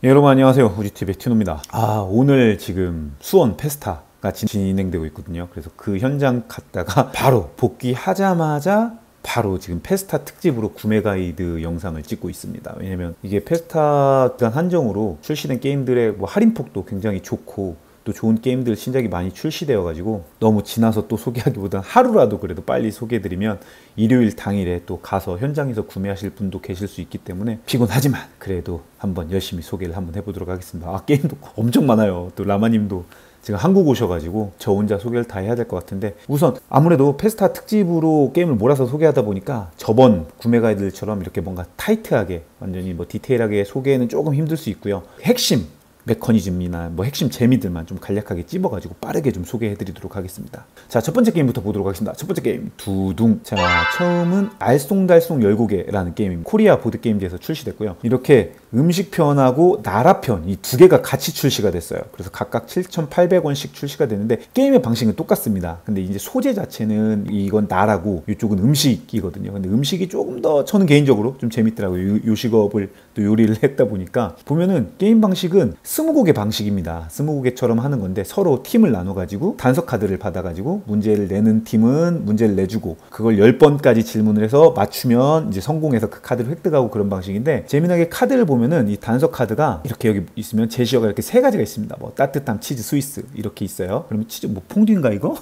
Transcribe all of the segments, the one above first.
여러분 안녕하세요. 우지TV의 티노입니다. 오늘 지금 수원 페스타가 진행되고 있거든요. 그래서 그 현장 갔다가 바로 복귀하자마자 바로 지금 페스타 특집으로 구매 가이드 영상을 찍고 있습니다. 왜냐면 이게 페스타 기간 한정으로 출시된 게임들의 뭐 할인폭도 굉장히 좋고 또 좋은 게임들 신작이 많이 출시되어 가지고 너무 지나서 또 소개하기보다는 하루라도 그래도 빨리 소개해드리면 일요일 당일에 또 가서 현장에서 구매하실 분도 계실 수 있기 때문에 피곤하지만 그래도 한번 열심히 소개를 한번 해보도록 하겠습니다. 게임도 엄청 많아요. 또 라마님도 지금 한국 오셔가지고 저 혼자 소개를 다 해야 될 것 같은데, 우선 아무래도 페스타 특집으로 게임을 몰아서 소개하다 보니까 저번 구매 가이드들처럼 이렇게 뭔가 타이트하게 완전히 뭐 디테일하게 소개는 조금 힘들 수 있고요. 핵심 메커니즘이나 뭐 핵심 재미들만 좀 간략하게 찝어가지고 빠르게 좀 소개해드리도록 하겠습니다. 자, 첫 번째 게임부터 보도록 하겠습니다. 첫 번째 게임 두둥. 자, 처음은 알쏭달쏭 12개라는 게임입니다. 코리아 보드게임즈에서 출시됐고요. 이렇게 음식편하고 나라편 이 두 개가 같이 출시가 됐어요. 그래서 각각 7,800원씩 출시가 되는데 게임의 방식은 똑같습니다. 근데 이제 소재 자체는 이건 나라고 이쪽은 음식이거든요. 근데 음식이 조금 더 저는 개인적으로 좀 재밌더라고요. 요식업을 또 요리를 했다 보니까 보면은 게임 방식은 스무고개 방식입니다. 스무고개처럼 하는 건데 서로 팀을 나눠가지고 단서 카드를 받아가지고 문제를 내는 팀은 문제를 내주고 그걸 10번까지 질문을 해서 맞추면 이제 성공해서 그 카드를 획득하고 그런 방식인데, 재미나게 카드를 보면은 이 단서 카드가 이렇게 여기 있으면 제시어가 이렇게 세 가지가 있습니다. 뭐 따뜻함, 치즈, 스위스 이렇게 있어요. 그러면 치즈 뭐 퐁듀인가 이거?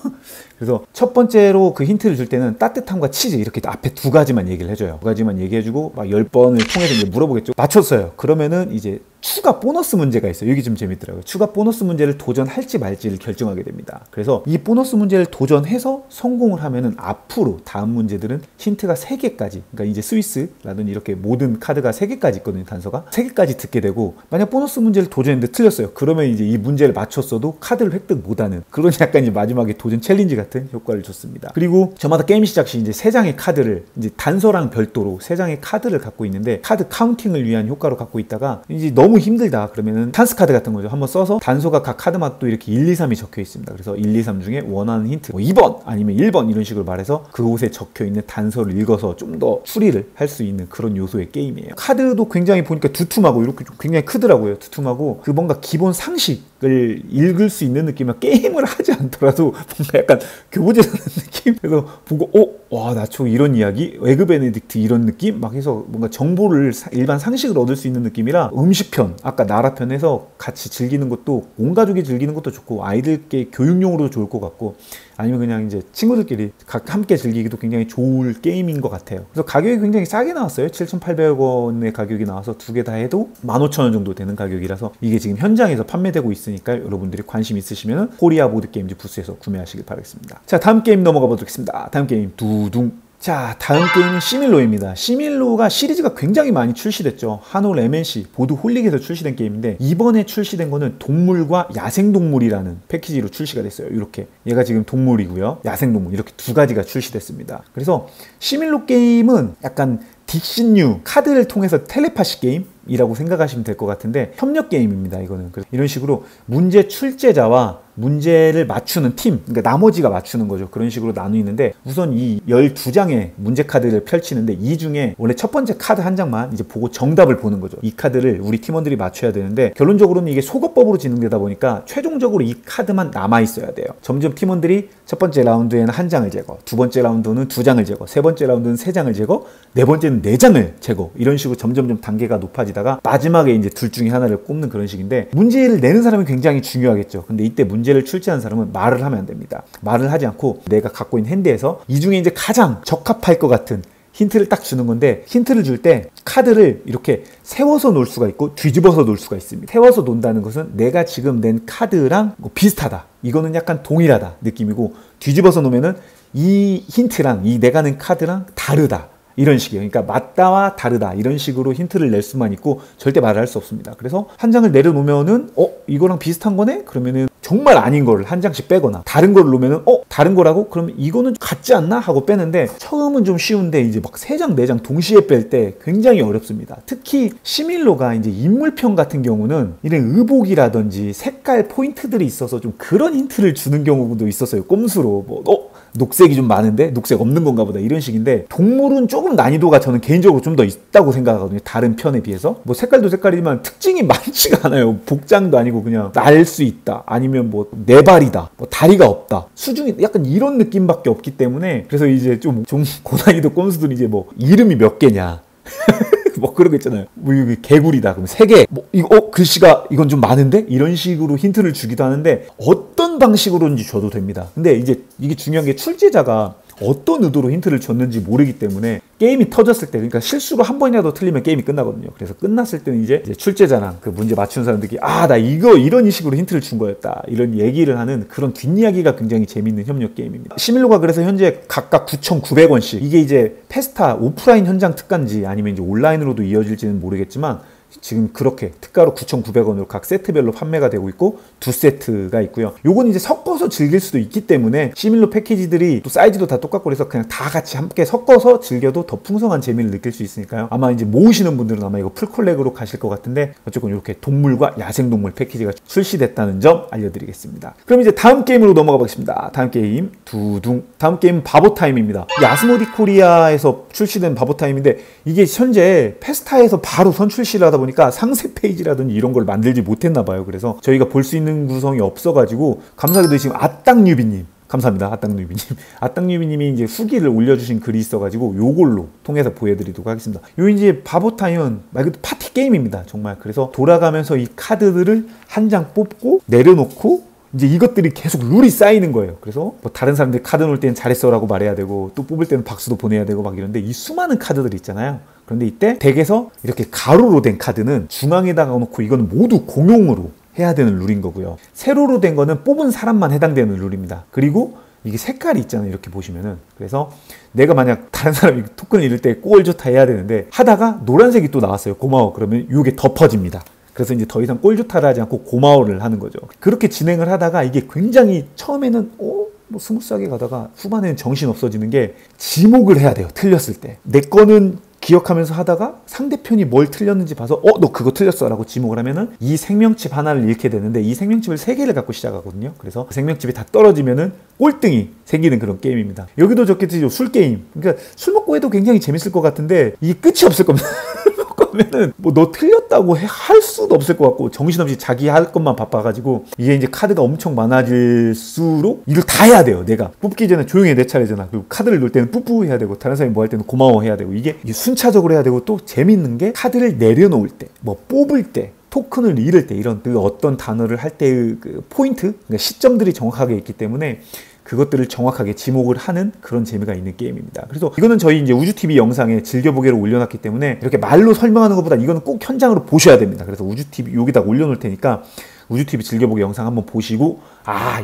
그래서 첫 번째로 그 힌트를 줄 때는 따뜻함과 치즈 이렇게 앞에 두 가지만 얘기를 해줘요. 두 가지만 얘기해주고 막 10번을 통해서 이제 물어보겠죠. 맞췄어요. 그러면은 이제 추가 보너스 문제가 있어요. 여기 좀 재밌더라고요. 추가 보너스 문제를 도전할지 말지를 결정하게 됩니다. 그래서 이 보너스 문제를 도전해서 성공을 하면은 앞으로 다음 문제들은 힌트가 3개까지, 그러니까 이제 스위스라든 이렇게 모든 카드가 3개까지 있거든요. 단서가 3개까지 듣게 되고, 만약 보너스 문제를 도전했는데 틀렸어요. 그러면 이제 이 문제를 맞췄어도 카드를 획득 못하는 그런 약간 이제 마지막에 도전 챌린지 같은 효과를 줬습니다. 그리고 저마다 게임 시작 시 이제 3장의 카드를 이제 단서랑 별도로 3장의 카드를 갖고 있는데, 카드 카운팅을 위한 효과로 갖고 있다가 이제 너무 힘들다 그러면은 찬스 카드 같은 거죠. 한번 써서 단서가 각 카드마다 또 이렇게 1, 2, 3이 적혀 있습니다. 그래서 1, 2, 3 중에 원하는 힌트 뭐 2번 아니면 1번 이런 식으로 말해서 그곳에 적혀 있는 단서를 읽어서 좀 더 추리를 할 수 있는 그런 요소의 게임이에요. 카드도 굉장히 보니까 두툼하고 이렇게 좀 굉장히 크더라고요. 두툼하고 그 뭔가 기본 상식을 읽을 수 있는 느낌이야. 게임을 하지 않더라도 뭔가 약간 교보제 하는 느낌? 그래서 보고 와, 나초 이런 이야기? 에그 베네딕트 이런 느낌? 막 해서 뭔가 정보를 일반 상식을 얻을 수 있는 느낌이라, 음식편, 아까 나라편에서 같이 즐기는 것도 온 가족이 즐기는 것도 좋고 아이들께 교육용으로도 좋을 것 같고, 아니면 그냥 이제 친구들끼리 함께 즐기기도 굉장히 좋을 게임인 것 같아요. 그래서 가격이 굉장히 싸게 나왔어요. 7,800원의 가격이 나와서 두 개 다 해도 15,000원 정도 되는 가격이라서 이게 지금 현장에서 판매되고 있으니까 여러분들이 관심 있으시면 코리아 보드게임즈 부스에서 구매하시길 바라겠습니다. 자, 다음 게임 넘어가 보도록 하겠습니다. 다음 게임 두둥. 자, 다음 게임은 시밀로입니다. 시밀로가 시리즈가 굉장히 많이 출시됐죠. 한올 MNC 보드 홀릭에서 출시된 게임인데, 이번에 출시된 거는 동물과 야생동물이라는 패키지로 출시가 됐어요. 이렇게 얘가 지금 동물이고요, 야생동물 이렇게 두 가지가 출시됐습니다. 그래서 시밀로 게임은 약간 딕신류 카드를 통해서 텔레파시 게임이라고 생각하시면 될 것 같은데, 협력 게임입니다. 이거는 이런 식으로 문제 출제자와 문제를 맞추는 팀, 그러니까 나머지가 맞추는 거죠. 그런 식으로 나누는데, 우선 이 12장의 문제 카드를 펼치는데 이 중에 원래 첫 번째 카드 한 장만 이제 보고 정답을 보는 거죠. 이 카드를 우리 팀원들이 맞춰야 되는데, 결론적으로는 이게 소거법으로 진행되다 보니까 최종적으로 이 카드만 남아 있어야 돼요. 점점 팀원들이 첫 번째 라운드에는 한 장을 제거, 두 번째 라운드는 2장을 제거, 세 번째 라운드는 3장을 제거, 네 번째는 4장을 제거, 이런 식으로 점점점 단계가 높아지다가 마지막에 이제 둘 중에 하나를 꼽는 그런 식인데, 문제를 내는 사람이 굉장히 중요하겠죠. 근데 이때 문제를 출제한 사람은 말을 하면 안 됩니다. 말을 하지 않고 내가 갖고 있는 핸드에서 이 중에 이제 가장 적합할 것 같은 힌트를 딱 주는 건데, 힌트를 줄 때 카드를 이렇게 세워서 놓을 수가 있고 뒤집어서 놓을 수가 있습니다. 세워서 놓는다는 것은 내가 지금 낸 카드랑 뭐 비슷하다, 이거는 약간 동일하다 느낌이고, 뒤집어서 놓으면은 이 힌트랑 이 내가 낸 카드랑 다르다, 이런 식이에요. 그러니까 맞다와 다르다 이런 식으로 힌트를 낼 수만 있고 절대 말을 할 수 없습니다. 그래서 한 장을 내려놓으면은 이거랑 비슷한 거네? 그러면은 정말 아닌 거를 한 장씩 빼거나 다른 거를 놓으면은 다른 거라고? 그러면 이거는 같지 않나? 하고 빼는데 처음은 좀 쉬운데 이제 막 3장, 4장 동시에 뺄 때 굉장히 어렵습니다. 특히 시밀로가 이제 인물편 같은 경우는 이런 의복이라든지 색깔 포인트들이 있어서 좀 그런 힌트를 주는 경우도 있었어요. 꼼수로 녹색이 좀 많은데 녹색 없는 건가 보다 이런 식인데, 동물은 조금 난이도가 저는 개인적으로 좀 더 있다고 생각하거든요. 다른 편에 비해서. 뭐 색깔도 색깔이지만 특징이 많지가 않아요. 복장도 아니고 그냥 날 수 있다, 아니면 뭐 네 발이다, 뭐 다리가 없다, 수중이 약간 이런 느낌밖에 없기 때문에, 그래서 이제 좀 고난이도 꼼수들이 이제 뭐 이름이 몇 개냐 뭐 그런 거 있잖아요. 뭐 이게 개구리다 그럼 3개, 뭐 이거 글씨가 이건 좀 많은데 이런 식으로 힌트를 주기도 하는데 어떤 방식으로든지 줘도 됩니다. 근데 이제 이게 중요한 게 출제자가 어떤 의도로 힌트를 줬는지 모르기 때문에 게임이 터졌을 때, 그러니까 실수로 한 번이라도 틀리면 게임이 끝나거든요. 그래서 끝났을 때는 이제 출제자랑 그 문제 맞추는 사람들이 나 이거 이런 식으로 힌트를 준 거였다, 이런 얘기를 하는 그런 뒷이야기가 굉장히 재밌는 협력 게임입니다. 시밀로가 그래서 현재 각각 9,900원씩, 이게 이제 페스타 오프라인 현장 특가인지 아니면 이제 온라인으로도 이어질지는 모르겠지만 지금 그렇게 특가로 9,900원으로 각 세트별로 판매가 되고 있고 2세트가 있고요. 요건 이제 섞어서 즐길 수도 있기 때문에 시밀로 패키지들이 또 사이즈도 다 똑같고 그래서 그냥 다 같이 함께 섞어서 즐겨도 더 풍성한 재미를 느낄 수 있으니까요. 아마 이제 모으시는 분들은 아마 이거 풀콜렉으로 가실 것 같은데, 어쨌건 이렇게 동물과 야생동물 패키지가 출시됐다는 점 알려드리겠습니다. 그럼 이제 다음 게임으로 넘어가 보겠습니다. 다음 게임 두둥. 다음 게임은 바보타임입니다. 아스모디 코리아에서 출시된 바보타임인데, 이게 현재 페스타에서 바로 선출시를 하다 보니까 상세 페이지라든지 이런 걸 만들지 못했나 봐요. 그래서 저희가 볼 수 있는 구성이 없어가지고, 감사하게도 지금 아땅유비님, 감사합니다. 아땅유비님이 이제 후기를 올려주신 글이 있어가지고 요걸로 통해서 보여드리도록 하겠습니다. 요 이제 바보타임은 말 그대로 파티 게임입니다. 정말. 그래서 돌아가면서 이 카드들을 한 장 뽑고 내려놓고 이제 이것들이 계속 룰이 쌓이는 거예요. 그래서 뭐 다른 사람들이 카드 놓을 때는 잘했어라고 말해야 되고, 또 뽑을 때는 박수도 보내야 되고 막 이런데, 이 수많은 카드들이 있잖아요. 그런데 이때 덱에서 이렇게 가로로 된 카드는 중앙에다가 놓고 이거는 모두 공용으로 해야 되는 룰인 거고요. 세로로 된 거는 뽑은 사람만 해당되는 룰입니다. 그리고 이게 색깔이 있잖아요. 이렇게 보시면은. 그래서 내가 만약 다른 사람이 토큰을 잃을 때 꼴 좋다 해야 되는데 하다가 노란색이 또 나왔어요. 고마워. 그러면 이게 덮어집니다. 그래서 이제 더 이상 꼴 좋다를 하지 않고 고마워를 하는 거죠. 그렇게 진행을 하다가 이게 굉장히 처음에는 뭐 스무스하게 가다가 후반에는 정신 없어지는 게, 지목을 해야 돼요. 틀렸을 때. 내 거는 기억하면서 하다가 상대편이 뭘 틀렸는지 봐서 너 그거 틀렸어 라고 지목을 하면은 이 생명칩 하나를 잃게 되는데, 이 생명칩을 3개를 갖고 시작하거든요. 그래서 생명칩이 다 떨어지면은 꼴등이 생기는 그런 게임입니다. 여기도 좋겠지, 술 게임. 그러니까 술 먹고 해도 굉장히 재밌을 것 같은데 이게 끝이 없을 겁니다. 그러면은 뭐 너 틀렸다고 할 수도 없을 것 같고, 정신없이 자기 할 것만 바빠가지고, 이게 이제 카드가 엄청 많아질수록 일을 다 해야 돼요. 내가 뽑기 전에 조용히 해, 내 차례잖아. 그리고 카드를 놓을 때는 뿌뿌 해야 되고, 다른 사람이 뭐 할 때는 고마워 해야 되고, 이게 순차적으로 해야 되고, 또 재밌는 게 카드를 내려놓을 때, 뭐 뽑을 때, 토큰을 잃을 때, 이런 그 어떤 단어를 할 때의 그 포인트, 그러니까 시점들이 정확하게 있기 때문에 그것들을 정확하게 지목을 하는 그런 재미가 있는 게임입니다. 그래서 이거는 저희 이제 우주TV 영상에 즐겨보기를 올려놨기 때문에 이렇게 말로 설명하는 것보다 이거는 꼭 현장으로 보셔야 됩니다. 그래서 우주TV 여기다 올려놓을 테니까 우주TV 즐겨보기 영상 한번 보시고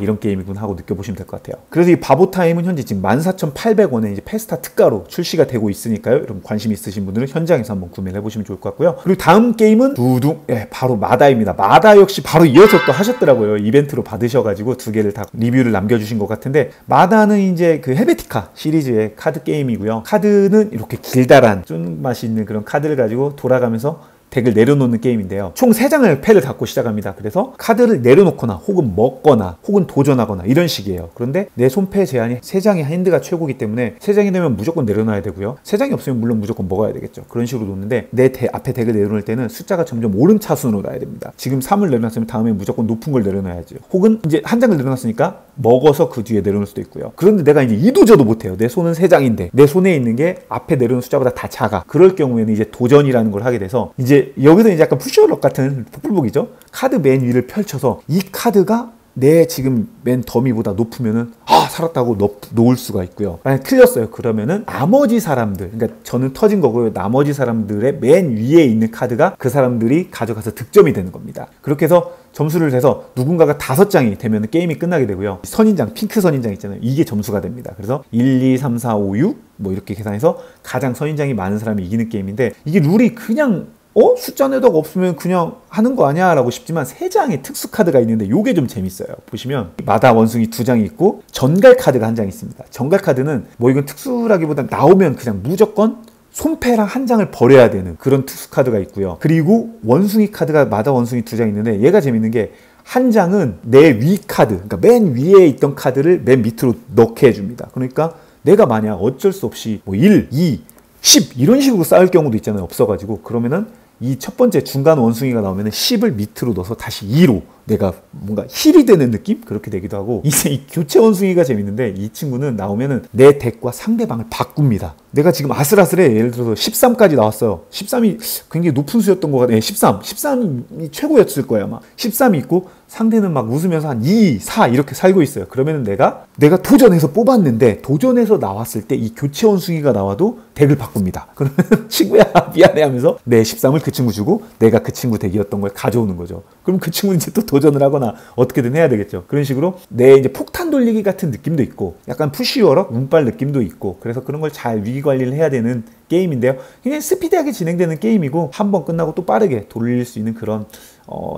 이런 게임이구나 하고 느껴보시면 될 것 같아요. 그래서 이 바보타임은 현재 지금 14,800원에 이제 페스타 특가로 출시가 되고 있으니까요. 여러분 관심 있으신 분들은 현장에서 한번 구매를 해보시면 좋을 것 같고요. 그리고 다음 게임은 두둥, 바로 마다입니다. 마다 역시 바로 이어서 또 하셨더라고요. 이벤트로 받으셔가지고 2개를 다 리뷰를 남겨주신 것 같은데, 마다는 이제 그 헬베티카 시리즈의 카드 게임이고요. 카드는 이렇게 길다란 쫀 맛이 있는 그런 카드를 가지고 돌아가면서 덱을 내려놓는 게임인데요. 총 3장을 패를 갖고 시작합니다. 그래서 카드를 내려놓거나 혹은 먹거나 혹은 도전하거나 이런 식이에요. 그런데 내 손패 제한이 3장의 핸드가 최고이기 때문에 3장이 되면 무조건 내려놔야 되고요. 3장이 없으면 물론 무조건 먹어야 되겠죠. 그런 식으로 놓는데, 내 앞에 덱을 내려놓을 때는 숫자가 점점 오름차순으로 놔야 됩니다. 지금 3을 내려놨으면 다음에 무조건 높은 걸 내려놔야죠. 혹은 이제 한 장을 내려놨으니까 먹어서 그 뒤에 내려놓을 수도 있고요. 그런데 내가 이제 이도저도 못해요. 내 손은 3장인데 내 손에 있는 게 앞에 내려놓은 숫자보다 다 작아. 그럴 경우에는 이제 도전이라는 걸 하게 돼서, 이제 여기서 이제 약간 푸시어럭 같은 복불복이죠. 카드 맨 위를 펼쳐서 이 카드가 내 지금 맨 더미보다 높으면은 살았다고 놓을 수가 있고요. 만약 틀렸어요. 그러면은 나머지 사람들, 그러니까 저는 터진 거고요. 나머지 사람들의 맨 위에 있는 카드가 그 사람들이 가져가서 득점이 되는 겁니다. 그렇게 해서 점수를 내서 누군가가 5장이 되면 게임이 끝나게 되고요. 선인장, 핑크 선인장 있잖아요. 이게 점수가 됩니다. 그래서 1, 2, 3, 4, 5, 6 뭐 이렇게 계산해서 가장 선인장이 많은 사람이 이기는 게임인데, 이게 룰이 그냥 숫자 내도가 없으면 그냥 하는 거 아니야? 라고 싶지만 3장의 특수 카드가 있는데 요게 좀 재밌어요. 보시면 마다 원숭이 2장이 있고 전갈 카드가 1장 있습니다. 전갈 카드는 뭐 이건 특수라기보단 나오면 그냥 무조건 손패랑 1장을 버려야 되는 그런 특수 카드가 있고요. 그리고 원숭이 카드가 마다 원숭이 2장 있는데 얘가 재밌는 게 1장은 내 위 카드, 그러니까 맨 위에 있던 카드를 맨 밑으로 넣게 해줍니다. 그러니까 내가 만약 어쩔 수 없이 뭐 1, 2, 10 이런 식으로 쌓을 경우도 있잖아요. 없어가지고 그러면은 이 첫 번째 중간 원숭이가 나오면은 10을 밑으로 넣어서 다시 2로 내가 뭔가 힐이 되는 느낌? 그렇게 되기도 하고 이제 이 교체 원숭이가 재밌는데 이 친구는 나오면은 내 덱과 상대방을 바꿉니다. 내가 지금 아슬아슬해. 예를 들어서 13까지 나왔어요. 13이 굉장히 높은 수였던 것 같아요. 13이 최고였을 거예요 아마. 13이 있고 상대는 막 웃으면서 한 2, 4 이렇게 살고 있어요. 그러면은 내가 도전해서 뽑았는데 도전해서 나왔을 때 이 교체 원숭이가 나와도 덱을 바꿉니다. 그러면 친구야 미안해 하면서 내 13을 그 친구 주고 내가 그 친구 덱이었던 걸 가져오는 거죠. 그럼 그 친구는 이제 또 도전을 하거나 어떻게든 해야 되겠죠. 그런 식으로 내 이제 폭탄 돌리기 같은 느낌도 있고 약간 푸시워럭 운빨 느낌도 있고 그래서 그런 걸 잘 위기 관리를 해야 되는 게임인데요. 굉장히 스피디하게 진행되는 게임이고 한 번 끝나고 또 빠르게 돌릴 수 있는 그런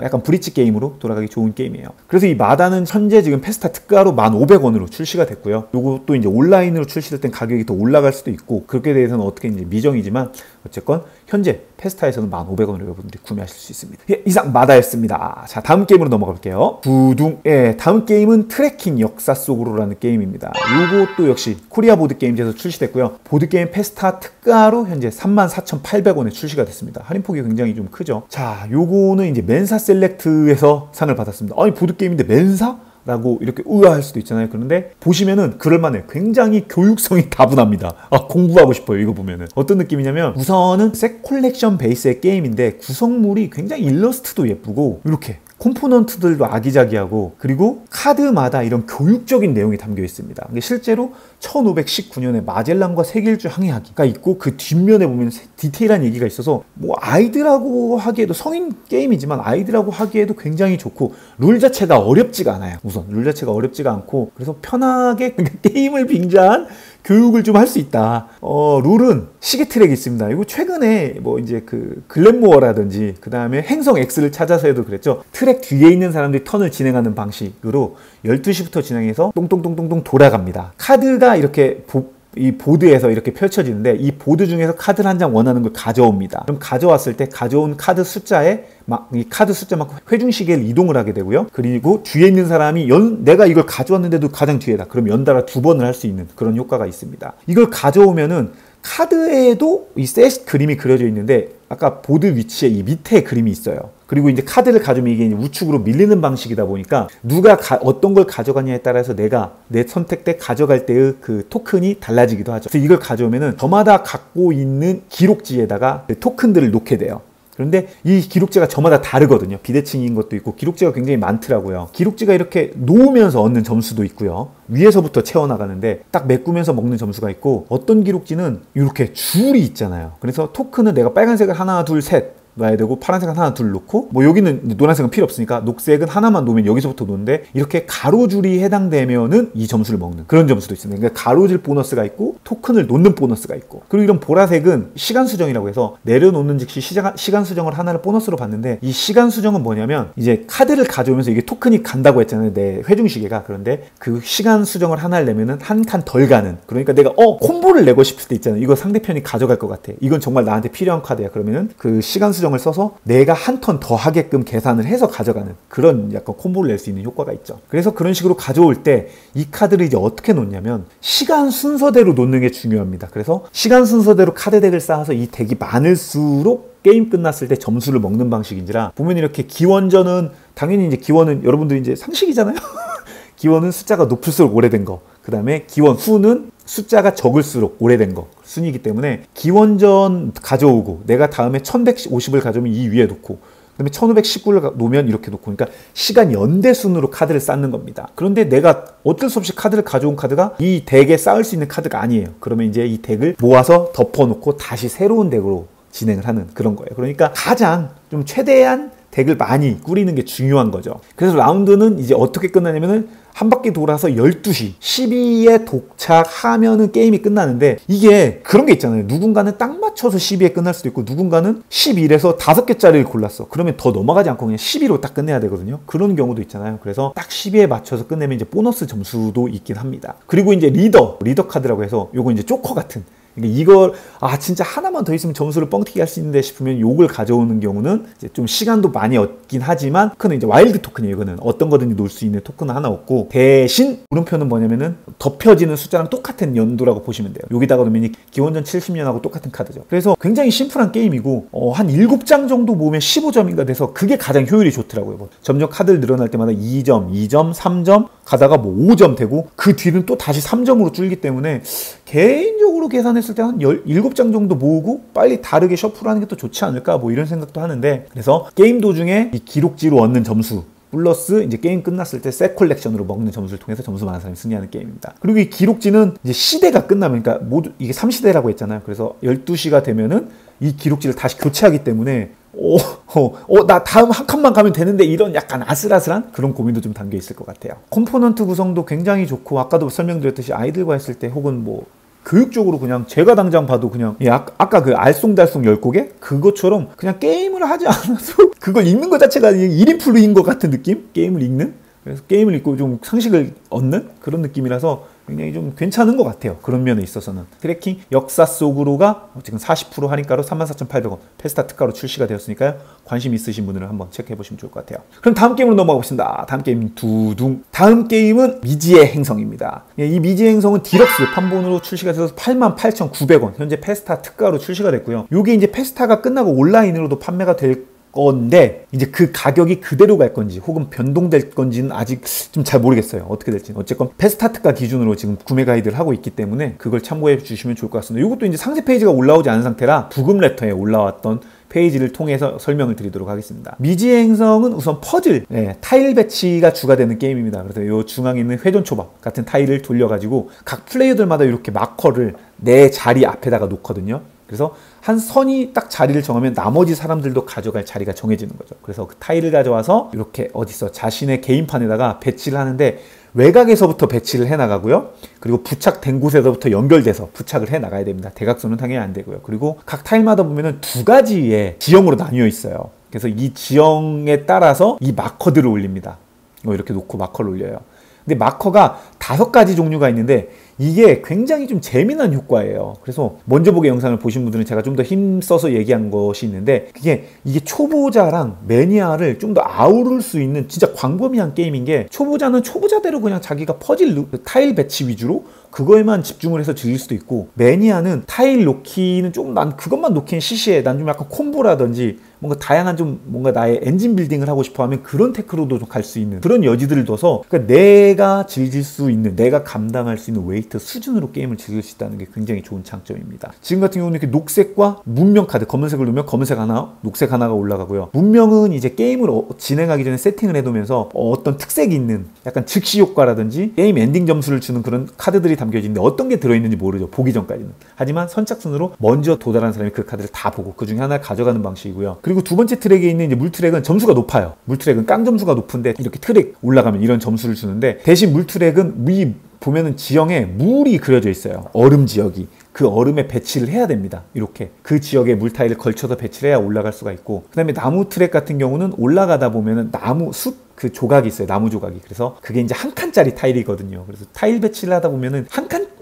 약간 브릿지 게임으로 돌아가기 좋은 게임이에요. 그래서 이 마다는 현재 지금 페스타 특가로 1,500원으로 출시가 됐고요. 요것도 이제 온라인으로 출시될 땐 가격이 더 올라갈 수도 있고 그렇게 대해서는 어떻게 이제 미정이지만 어쨌건 현재 페스타에서는 1,500원으로 여러분들이 구매하실 수 있습니다. 예, 이상 마다였습니다. 자, 다음 게임으로 넘어가 볼게요. 부둥. 예, 다음 게임은 트래킹 역사 속으로라는 게임입니다. 요것도 역시 코리아 보드게임즈에서 출시됐고요. 보드게임 페스타 특가로 현재 34,800원에 출시가 됐습니다. 할인폭이 굉장히 좀 크죠. 자, 요거는 이제 멘사 셀렉트에서 상을 받았습니다. 아니 보드게임인데 멘사? 라고 이렇게 의아할 수도 있잖아요. 그런데 보시면은 그럴만해요. 굉장히 교육성이 다분합니다. 공부하고 싶어요. 이거 보면은 어떤 느낌이냐면 우선은 색 콜렉션 베이스의 게임인데 구성물이 굉장히 일러스트도 예쁘고 이렇게 컴포넌트들도 아기자기하고 그리고 카드마다 이런 교육적인 내용이 담겨 있습니다. 실제로 1519년에 마젤란과 세계일주 항해하기가 있고 그 뒷면에 보면 디테일한 얘기가 있어서 뭐 아이들하고 하기에도 성인 게임이지만 아이들하고 하기에도 굉장히 좋고 룰 자체가 어렵지가 않아요. 우선 룰 자체가 어렵지가 않고 그래서 편하게 게임을 빙자한 교육을 좀 할 수 있다. 룰은 시계 트랙이 있습니다. 이거 최근에 뭐 이제 그 글렌모어라든지 그 다음에 행성 X를 찾아서 해도 그랬죠. 트랙 뒤에 있는 사람들이 턴을 진행하는 방식으로 12시부터 진행해서 똥똥똥똥똥 돌아갑니다. 카드가 이렇게 이 보드에서 이렇게 펼쳐지는데 이 보드 중에서 카드를 한 장 원하는 걸 가져옵니다. 그럼 가져왔을 때 가져온 카드 숫자에 이 카드 숫자만큼 회중시계를 이동을 하게 되고요. 그리고 뒤에 있는 사람이 내가 이걸 가져왔는데도 가장 뒤에다. 그럼 연달아 2번을 할 수 있는 그런 효과가 있습니다. 이걸 가져오면은 카드에도 이 셋 그림이 그려져 있는데 아까 보드 위치에 이 밑에 그림이 있어요. 그리고 이제 카드를 가져오면 이게 우측으로 밀리는 방식이다 보니까 누가 어떤 걸 가져가냐에 따라서 내가 내 선택 때 가져갈 때의 그 토큰이 달라지기도 하죠. 그래서 이걸 가져오면은 저마다 갖고 있는 기록지에다가 토큰들을 놓게 돼요. 그런데 이 기록지가 저마다 다르거든요. 비대칭인 것도 있고 기록지가 굉장히 많더라고요. 기록지가 이렇게 놓으면서 얻는 점수도 있고요. 위에서부터 채워나가는데 딱 메꾸면서 먹는 점수가 있고 어떤 기록지는 이렇게 줄이 있잖아요. 그래서 토큰은 내가 빨간색을 하나, 둘, 셋 놔야 되고 파란색은 하나 둘 놓고 뭐 여기는 노란색은 필요 없으니까 녹색은 하나만 놓으면 여기서부터 놓는데 이렇게 가로줄이 해당되면은 이 점수를 먹는 그런 점수도 있습니다. 그러니까 가로줄 보너스가 있고 토큰을 놓는 보너스가 있고 그리고 이런 보라색은 시간 수정이라고 해서 내려놓는 즉시 시간 수정을 하나를 보너스로 받는데 이 시간 수정은 뭐냐면 이제 카드를 가져오면서 이게 토큰이 간다고 했잖아요. 내 회중시계가. 그런데 그 시간 수정을 하나를 내면은 한 칸 덜 가는 그러니까 내가 콤보를 내고 싶을 때 있잖아요. 이거 상대편이 가져갈 것 같아. 이건 정말 나한테 필요한 카드야. 그러면은 그 시간 수정을 써서 내가 한 턴 더 하게끔 계산을 해서 가져가는 그런 약간 콤보를 낼 수 있는 효과가 있죠. 그래서 그런 식으로 가져올 때 이 카드를 이제 어떻게 놓냐면 시간 순서대로 놓는 게 중요합니다. 그래서 시간 순서대로 카드 덱을 쌓아서 이 덱이 많을수록 게임 끝났을 때 점수를 먹는 방식인지라 보면 이렇게 기원전은 당연히 이제 기원은 여러분들이 이제 상식이잖아요. 기원은 숫자가 높을수록 오래된 거. 그 다음에 기원 후는 숫자가 적을수록 오래된 거 순이기 때문에 기원전 가져오고 내가 다음에 1150을 가져오면 이 위에 놓고 그 다음에 1519를 놓으면 이렇게 놓고 그러니까 시간 연대 순으로 카드를 쌓는 겁니다. 그런데 내가 어쩔 수 없이 카드를 가져온 카드가 이 덱에 쌓을 수 있는 카드가 아니에요. 그러면 이제 이 덱을 모아서 덮어놓고 다시 새로운 덱으로 진행을 하는 그런 거예요. 그러니까 가장 좀 최대한 덱을 많이 꾸리는 게 중요한 거죠. 그래서 라운드는 이제 어떻게 끝나냐면은 한 바퀴 돌아서 12시 12에 도착하면은 게임이 끝나는데, 이게 그런 게 있잖아요. 누군가는 딱 맞춰서 12에 끝날 수도 있고, 누군가는 11에서 5개짜리를 골랐어. 그러면 더 넘어가지 않고 그냥 12로 딱 끝내야 되거든요. 그런 경우도 있잖아요. 그래서 딱 12에 맞춰서 끝내면 이제 보너스 점수도 있긴 합니다. 그리고 이제 리더 카드라고 해서 요거 이제 조커 같은, 이걸 진짜 하나만 더 있으면 점수를 뻥튀기 할 수 있는데 싶으면 요걸 가져오는 경우는 이제 좀 시간도 많이 얻긴 하지만, 그는 이제 와일드 토큰이에요. 이거는 어떤 거든지 놓을 수 있는 토큰은 하나 없고, 대신 물음표는 뭐냐면은 덮여지는 숫자랑 똑같은 연도라고 보시면 돼요. 여기다가 놓으면 기원전 70년하고 똑같은 카드죠. 그래서 굉장히 심플한 게임이고, 한 7장 정도 모으면 15점인가 돼서 그게 가장 효율이 좋더라고요. 점점 카드를 늘어날 때마다 2점, 2점, 3점 가다가 5점 되고, 그 뒤는 또 다시 3점으로 줄기 때문에 개인적으로 계산했을 때 한 17장 정도 모으고 빨리 다르게 셔플하는 게 또 좋지 않을까, 이런 생각도 하는데, 그래서 게임 도중에 이 기록지로 얻는 점수 플러스 이제 게임 끝났을 때 셋 컬렉션으로 먹는 점수를 통해서 점수 많은 사람이 승리하는 게임입니다. 그리고 이 기록지는 이제 시대가 끝나면, 그러니까 모두 이게 3시대라고 했잖아요. 그래서 12시가 되면은 이 기록지를 다시 교체하기 때문에 나 다음 한 칸만 가면 되는데, 이런 약간 아슬아슬한 그런 고민도 좀 담겨 있을 것 같아요. 컴포넌트 구성도 굉장히 좋고, 아까도 설명드렸듯이 아이들과 했을 때 혹은 교육적으로 그냥 제가 당장 봐도 그냥 아까 그 알쏭달쏭 10곡에 그것처럼 그냥 게임을 하지 않아도 그걸 읽는 것 자체가 1인플루인 것 같은 느낌? 게임을 읽는? 그래서 게임을 읽고 좀 상식을 얻는 그런 느낌이라서 굉장히 좀 괜찮은 것 같아요. 그런 면에 있어서는. 트래킹 역사 속으로가 지금 40% 할인가로 34,800원 페스타 특가로 출시가 되었으니까요. 관심 있으신 분들은 한번 체크해 보시면 좋을 것 같아요. 그럼 다음 게임으로 넘어가 보겠습니다. 다음 게임 두둥. 다음 게임은 미지의 행성입니다. 이 미지의 행성은 디럭스 판본으로 출시가 돼서 88,900원 현재 페스타 특가로 출시가 됐고요. 이게 이제 페스타가 끝나고 온라인으로도 판매가 될 건데, 이제 그 가격이 그대로 갈 건지 혹은 변동될 건지는 아직 좀 잘 모르겠어요. 어떻게 될지. 어쨌건 페스타 특가 기준으로 지금 구매 가이드를 하고 있기 때문에 그걸 참고해 주시면 좋을 것 같습니다. 이것도 이제 상세 페이지가 올라오지 않은 상태라 부금 레터에 올라왔던 페이지를 통해서 설명을 드리도록 하겠습니다. 미지의 행성은 우선 퍼즐, 타일 배치가 주가 되는 게임입니다. 그래서 이 중앙에 있는 회전 초밥 같은 타일을 돌려가지고 각 플레이어들마다 이렇게 마커를 내 자리 앞에다가 놓거든요. 그래서 한 선이 딱 자리를 정하면 나머지 사람들도 가져갈 자리가 정해지는 거죠. 그래서 그 타일을 가져와서 이렇게 자신의 개인판에다가 배치를 하는데, 외곽에서부터 배치를 해나가고요. 그리고 부착된 곳에서부터 연결돼서 부착을 해나가야 됩니다. 대각선은 당연히 안 되고요. 그리고 각 타일마다 보면은 2가지의 지형으로 나뉘어 있어요. 그래서 이 지형에 따라서 이 마커들을 올립니다. 이렇게 놓고 마커를 올려요. 근데 마커가 5가지 종류가 있는데, 이게 굉장히 좀 재미난 효과예요. 그래서 먼저 보기 영상을 보신 분들은 제가 좀 더 힘써서 얘기한 것이 있는데, 이게 초보자랑 매니아를 좀 더 아우를 수 있는 진짜 광범위한 게임인 게, 초보자는 초보자대로 그냥 자기가 퍼즐 타일 배치 위주로 그거에만 집중을 해서 즐길 수도 있고, 매니아는 타일 놓기는 좀, 난 그것만 놓기는 시시해, 난 좀 약간 콤보라든지 뭔가 다양한 좀 뭔가 나의 엔진 빌딩을 하고 싶어 하면 그런 테크로도 좀 갈 수 있는 그런 여지들을 둬서, 그러니까 내가 즐길 수 있는, 내가 감당할 수 있는 웨이트 수준으로 게임을 즐길 수 있다는 게 굉장히 좋은 장점입니다. 지금 같은 경우는 이렇게 녹색과 문명 카드, 검은색을 놓으면 검은색 하나, 녹색 하나가 올라가고요. 문명은 이제 게임을 진행하기 전에 세팅을 해두면서 어떤 특색이 있는 약간 즉시 효과라든지 게임 엔딩 점수를 주는 그런 카드들이 담겨지는데, 어떤 게 들어있는지 모르죠, 보기 전까지는. 하지만 선착순으로 먼저 도달한 사람이 그 카드를 다 보고 그 중에 하나를 가져가는 방식이고요. 그리고 두 번째 트랙에 있는 이제 물트랙은 점수가 높아요. 물트랙은 깡 점수가 높은데, 이렇게 트랙 올라가면 이런 점수를 주는데, 대신 물트랙은 위 보면은 지형에 물이 그려져 있어요. 얼음 지역이. 그 얼음에 배치를 해야 됩니다. 이렇게 그 지역에 물타일을 걸쳐서 배치를 해야 올라갈 수가 있고, 그 다음에 나무 트랙 같은 경우는 올라가다 보면은 나무 숲 그 조각이 있어요. 나무 조각이. 그래서 그게 이제 한 칸짜리 타일이거든요. 그래서 타일 배치를 하다 보면은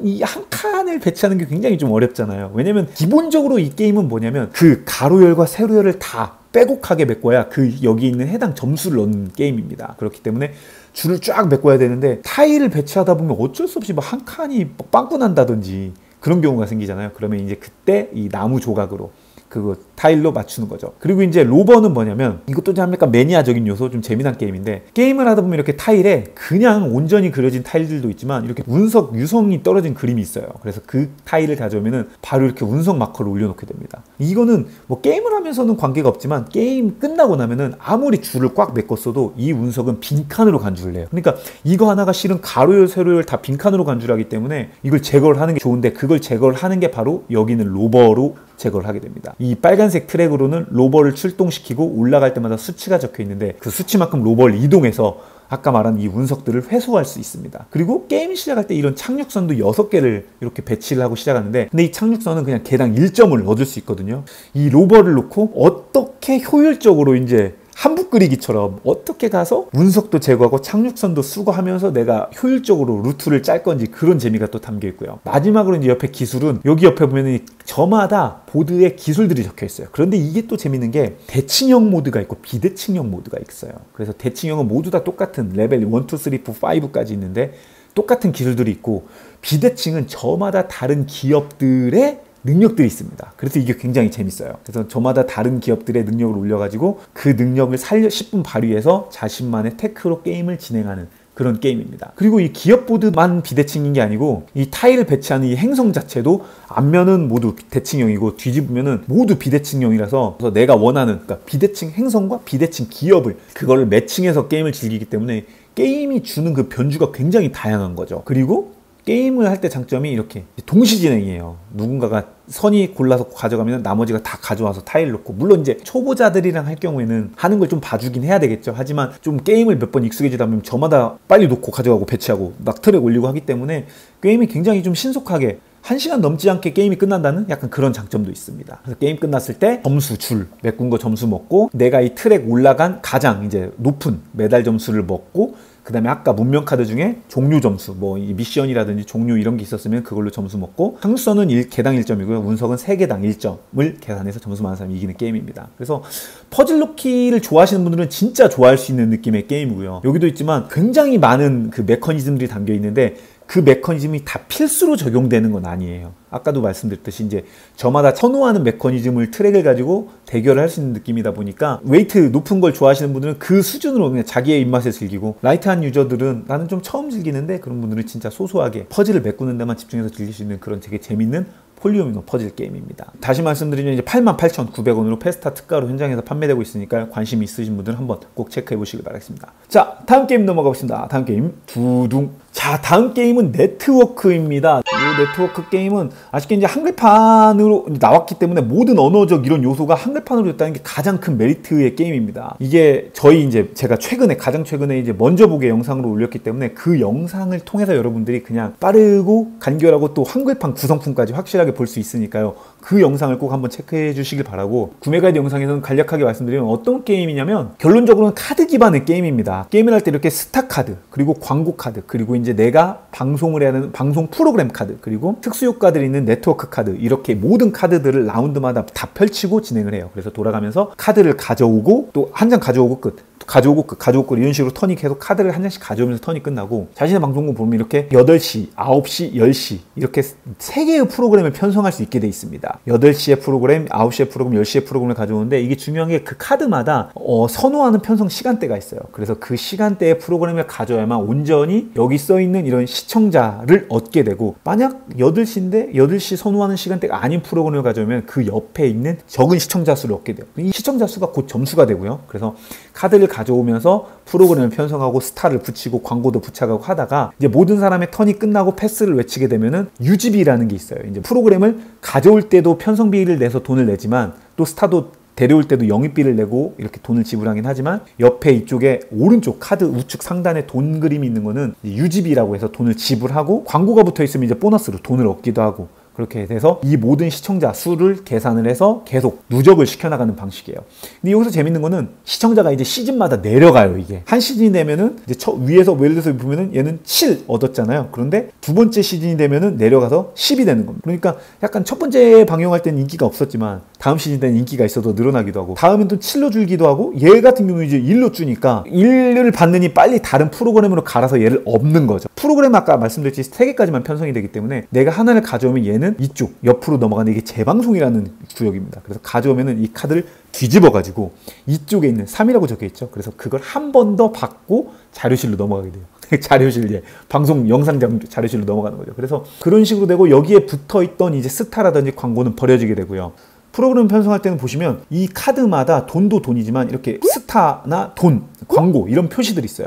이 한 칸을 배치하는 게 굉장히 좀 어렵잖아요. 왜냐면 기본적으로 이 게임은 뭐냐면, 그 가로열과 세로열을 다 빼곡하게 메꿔야 그 여기 있는 해당 점수를 넣는 게임입니다. 그렇기 때문에 줄을 쫙 메꿔야 되는데, 타일을 배치하다 보면 어쩔 수 없이 한 칸이 빵꾸 난다든지 그런 경우가 생기잖아요. 그러면 이제 그때 이 나무 조각으로 그거 타일로 맞추는 거죠. 그리고 이제 로버는 뭐냐면, 이것도 좀 약간 매니아적인 요소, 좀 재미난 게임인데, 게임을 하다 보면 이렇게 타일에 그냥 온전히 그려진 타일들도 있지만 이렇게 운석, 유성이 떨어진 그림이 있어요. 그래서 그 타일을 가져오면은 바로 이렇게 운석 마커를 올려놓게 됩니다. 이거는 뭐 게임을 하면서는 관계가 없지만, 게임 끝나고 나면은 아무리 줄을 꽉 메꿨어도 이 운석은 빈칸으로 간주를 해요. 그러니까 이거 하나가 실은 가로열, 세로열 다 빈칸으로 간주를 하기 때문에 이걸 제거를 하는 게 좋은데, 그걸 제거를 하는 게 바로 여기는 로버로 제거를 하게 됩니다. 이 빨간 빨간색 트랙으로는 로버를 출동시키고 올라갈 때마다 수치가 적혀 있는데 그 수치만큼 로버를 이동해서 아까 말한 이 운석들을 회수할 수 있습니다. 그리고 게임 시작할 때 이런 착륙선도 6개를 이렇게 배치를 하고 시작하는데, 근데 이 착륙선은 그냥 개당 1점을 얻을 수 있거든요. 이 로버를 놓고 어떻게 효율적으로 이제 한북 그리기처럼 어떻게 가서 운석도 제거하고 착륙선도 수거하면서 내가 효율적으로 루트를 짤 건지, 그런 재미가 또 담겨 있고요. 마지막으로 이제 옆에 기술은, 여기 옆에 보면은 저마다 보드에 기술들이 적혀 있어요. 그런데 이게 또 재밌는 게 대칭형 모드가 있고 비대칭형 모드가 있어요. 그래서 대칭형은 모두 다 똑같은 레벨 1, 2, 3, 4, 5까지 있는데 똑같은 기술들이 있고, 비대칭은 저마다 다른 기업들의 능력들이 있습니다. 그래서 이게 굉장히 재밌어요. 그래서 저마다 다른 기업들의 능력을 올려가지고 그 능력을 10분 발휘해서 자신만의 테크로 게임을 진행하는 그런 게임입니다. 그리고 이 기업 보드만 비대칭인 게 아니고 이 타일을 배치하는 이 행성 자체도 앞면은 모두 대칭형이고 뒤집으면은 모두 비대칭형이라서, 그래서 내가 원하는, 그러니까 비대칭 행성과 비대칭 기업을 그거를 매칭해서 게임을 즐기기 때문에 게임이 주는 그 변주가 굉장히 다양한 거죠. 그리고 게임을 할 때 장점이 이렇게 동시 진행이에요. 누군가가 선이 골라서 가져가면 나머지가 다 가져와서 타일 놓고, 물론 이제 초보자들이랑 할 경우에는 하는 걸 좀 봐주긴 해야 되겠죠. 하지만 좀 게임을 몇 번 익숙해지다 보면 저마다 빨리 놓고 가져가고 배치하고 막 트랙 올리고 하기 때문에 게임이 굉장히 좀 신속하게 1시간 넘지 않게 게임이 끝난다는 약간 그런 장점도 있습니다. 그래서 게임 끝났을 때 점수 줄 메꾼 거 점수 먹고, 내가 이 트랙 올라간 가장 이제 높은 메달 점수를 먹고, 그 다음에 아까 문명 카드 중에 종류 점수, 뭐 이 미션이라든지 종류 이런 게 있었으면 그걸로 점수 먹고, 착륙선은 개당 1점이고요. 운석은 3개당 1점을 계산해서 점수 많은 사람이 이기는 게임입니다. 그래서 퍼즐 놓기를 좋아하시는 분들은 진짜 좋아할 수 있는 느낌의 게임이고요. 여기도 있지만 굉장히 많은 그 메커니즘들이 담겨 있는데 그 메커니즘이 다 필수로 적용되는 건 아니에요. 아까도 말씀드렸듯이 이제 저마다 선호하는 메커니즘을 트랙을 가지고 대결을 할 수 있는 느낌이다 보니까 웨이트 높은 걸 좋아하시는 분들은 그 수준으로 그냥 자기의 입맛에 즐기고, 라이트한 유저들은 나는 좀 처음 즐기는데 그런 분들은 진짜 소소하게 퍼즐을 메꾸는 데만 집중해서 즐길 수 있는 그런 되게 재밌는 폴리오미노 퍼즐 게임입니다. 다시 말씀드리면 이제 88,900원으로 페스타 특가로 현장에서 판매되고 있으니까 관심 있으신 분들은 한번 꼭 체크해 보시길 바라겠습니다. 자, 다음 게임 넘어가 보겠습니다. 다음 게임 두둥. 자, 다음 게임은 네트워크입니다. 이 네트워크 게임은 아쉽게 이제 한글판으로 나왔기 때문에 모든 언어적 이런 요소가 한글판으로 됐다는 게 가장 큰 메리트의 게임입니다. 이게 저희 이제 제가 가장 최근에 이제 먼저 보게 영상으로 올렸기 때문에 그 영상을 통해서 여러분들이 그냥 빠르고 간결하고 또 한글판 구성품까지 확실하게 볼 수 있으니까요. 그 영상을 꼭 한번 체크해 주시길 바라고, 구매 가이드 영상에서는 간략하게 말씀드리면 어떤 게임이냐면 결론적으로는 카드 기반의 게임입니다. 게임을 할 때 이렇게 스타 카드, 그리고 광고 카드, 그리고 이제 내가 방송을 해야 하는 방송 프로그램 카드, 그리고 특수 효과들이 있는 네트워크 카드, 이렇게 모든 카드들을 라운드마다 다 펼치고 진행을 해요. 그래서 돌아가면서 카드를 가져오고 또 한 장 가져오고 끝, 가져오고 끝 이런 식으로 턴이 계속 카드를 한 장씩 가져오면서 턴이 끝나고, 자신의 방송국 보면 이렇게 8시, 9시, 10시 이렇게 3개의 프로그램을 편성할 수 있게 돼 있습니다. 8시의 프로그램, 9시의 프로그램, 10시의 프로그램을 가져오는데, 이게 중요한 게 그 카드마다 선호하는 편성 시간대가 있어요. 그래서 그 시간대의 프로그램을 가져야만 온전히 여기 써있는 이런 시청자를 얻게 되고, 만약 8시인데 8시 선호하는 시간대가 아닌 프로그램을 가져오면 그 옆에 있는 적은 시청자 수를 얻게 돼요. 이 시청자 수가 곧 점수가 되고요. 그래서 카드를 가져오면서 프로그램을 편성하고 스타를 붙이고 광고도 붙여가고 하다가 이제 모든 사람의 턴이 끝나고 패스를 외치게 되면은 유지비라는 게 있어요. 이제 프로그램을 가져올 때도 편성비를 내서 돈을 내지만, 또 스타도 데려올 때도 영입비를 내고 이렇게 돈을 지불하긴 하지만, 옆에 이쪽에 오른쪽 카드 우측 상단에 돈 그림이 있는 거는 유지비라고 해서 돈을 지불하고, 광고가 붙어 있으면 이제 보너스로 돈을 얻기도 하고, 그렇게 돼서 이 모든 시청자 수를 계산을 해서 계속 누적을 시켜나가는 방식이에요. 근데 여기서 재밌는 거는 시청자가 이제 시즌마다 내려가요. 이게 한 시즌이 되면은 이제 위에서 예를 들어서 보면은 얘는 7 얻었잖아요. 그런데 두 번째 시즌이 되면은 내려가서 10이 되는 겁니다. 그러니까 약간 첫 번째 방영할 때는 인기가 없었지만 다음 시즌 때는 인기가 있어도 늘어나기도 하고, 다음엔 또 7로 줄기도 하고, 얘 같은 경우는 이제 1로 주니까 1을 받느니 빨리 다른 프로그램으로 갈아서 얘를 업는 거죠. 프로그램 아까 말씀드렸듯이 3개까지만 편성이 되기 때문에 내가 하나를 가져오면 얘는 이쪽 옆으로 넘어가는, 이게 재방송이라는 구역입니다. 그래서 가져오면은 이 카드를 뒤집어 가지고 이쪽에 있는 3이라고 적혀 있죠. 그래서 그걸 한 번 더 받고 자료실로 넘어가게 돼요. 자료실, 방송 영상 자료실로 넘어가는 거죠. 그래서 그런 식으로 되고, 여기에 붙어 있던 이제 스타라든지 광고는 버려지게 되고요. 프로그램 편성할 때는 보시면 이 카드마다 돈도 돈이지만 이렇게 스타나 돈, 광고 이런 표시들이 있어요.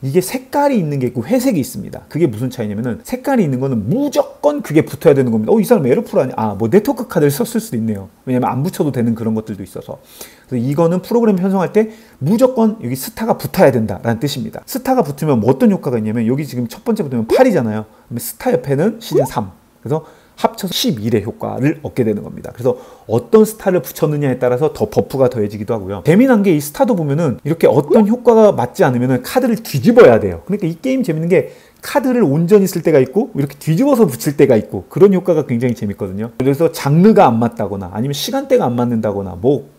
이게 색깔이 있는 게 있고 회색이 있습니다. 그게 무슨 차이냐면은 색깔이 있는 거는 무조건 그게 붙어야 되는 겁니다. 이 사람 에러풀 아니야? 뭐 네트워크 카드를 썼을 수도 있네요. 왜냐면 안 붙여도 되는 그런 것들도 있어서. 그래서 이거는 프로그램 편성할 때 무조건 여기 스타가 붙어야 된다라는 뜻입니다. 스타가 붙으면 뭐 어떤 효과가 있냐면 여기 지금 첫 번째 붙으면 8이잖아요. 그러면 스타 옆에는 시즌 3. 그래서 합쳐서 11의 효과를 얻게 되는 겁니다. 그래서 어떤 스타를 붙였느냐에 따라서 더 버프가 더해지기도 하고요. 재미난 게 이 스타도 보면은 이렇게 어떤 효과가 맞지 않으면은 카드를 뒤집어야 돼요. 그러니까 이 게임 재밌는 게 카드를 온전히 쓸 때가 있고 이렇게 뒤집어서 붙일 때가 있고 그런 효과가 굉장히 재밌거든요. 그래서 장르가 안 맞다거나 아니면 시간대가 안 맞는다거나 뭐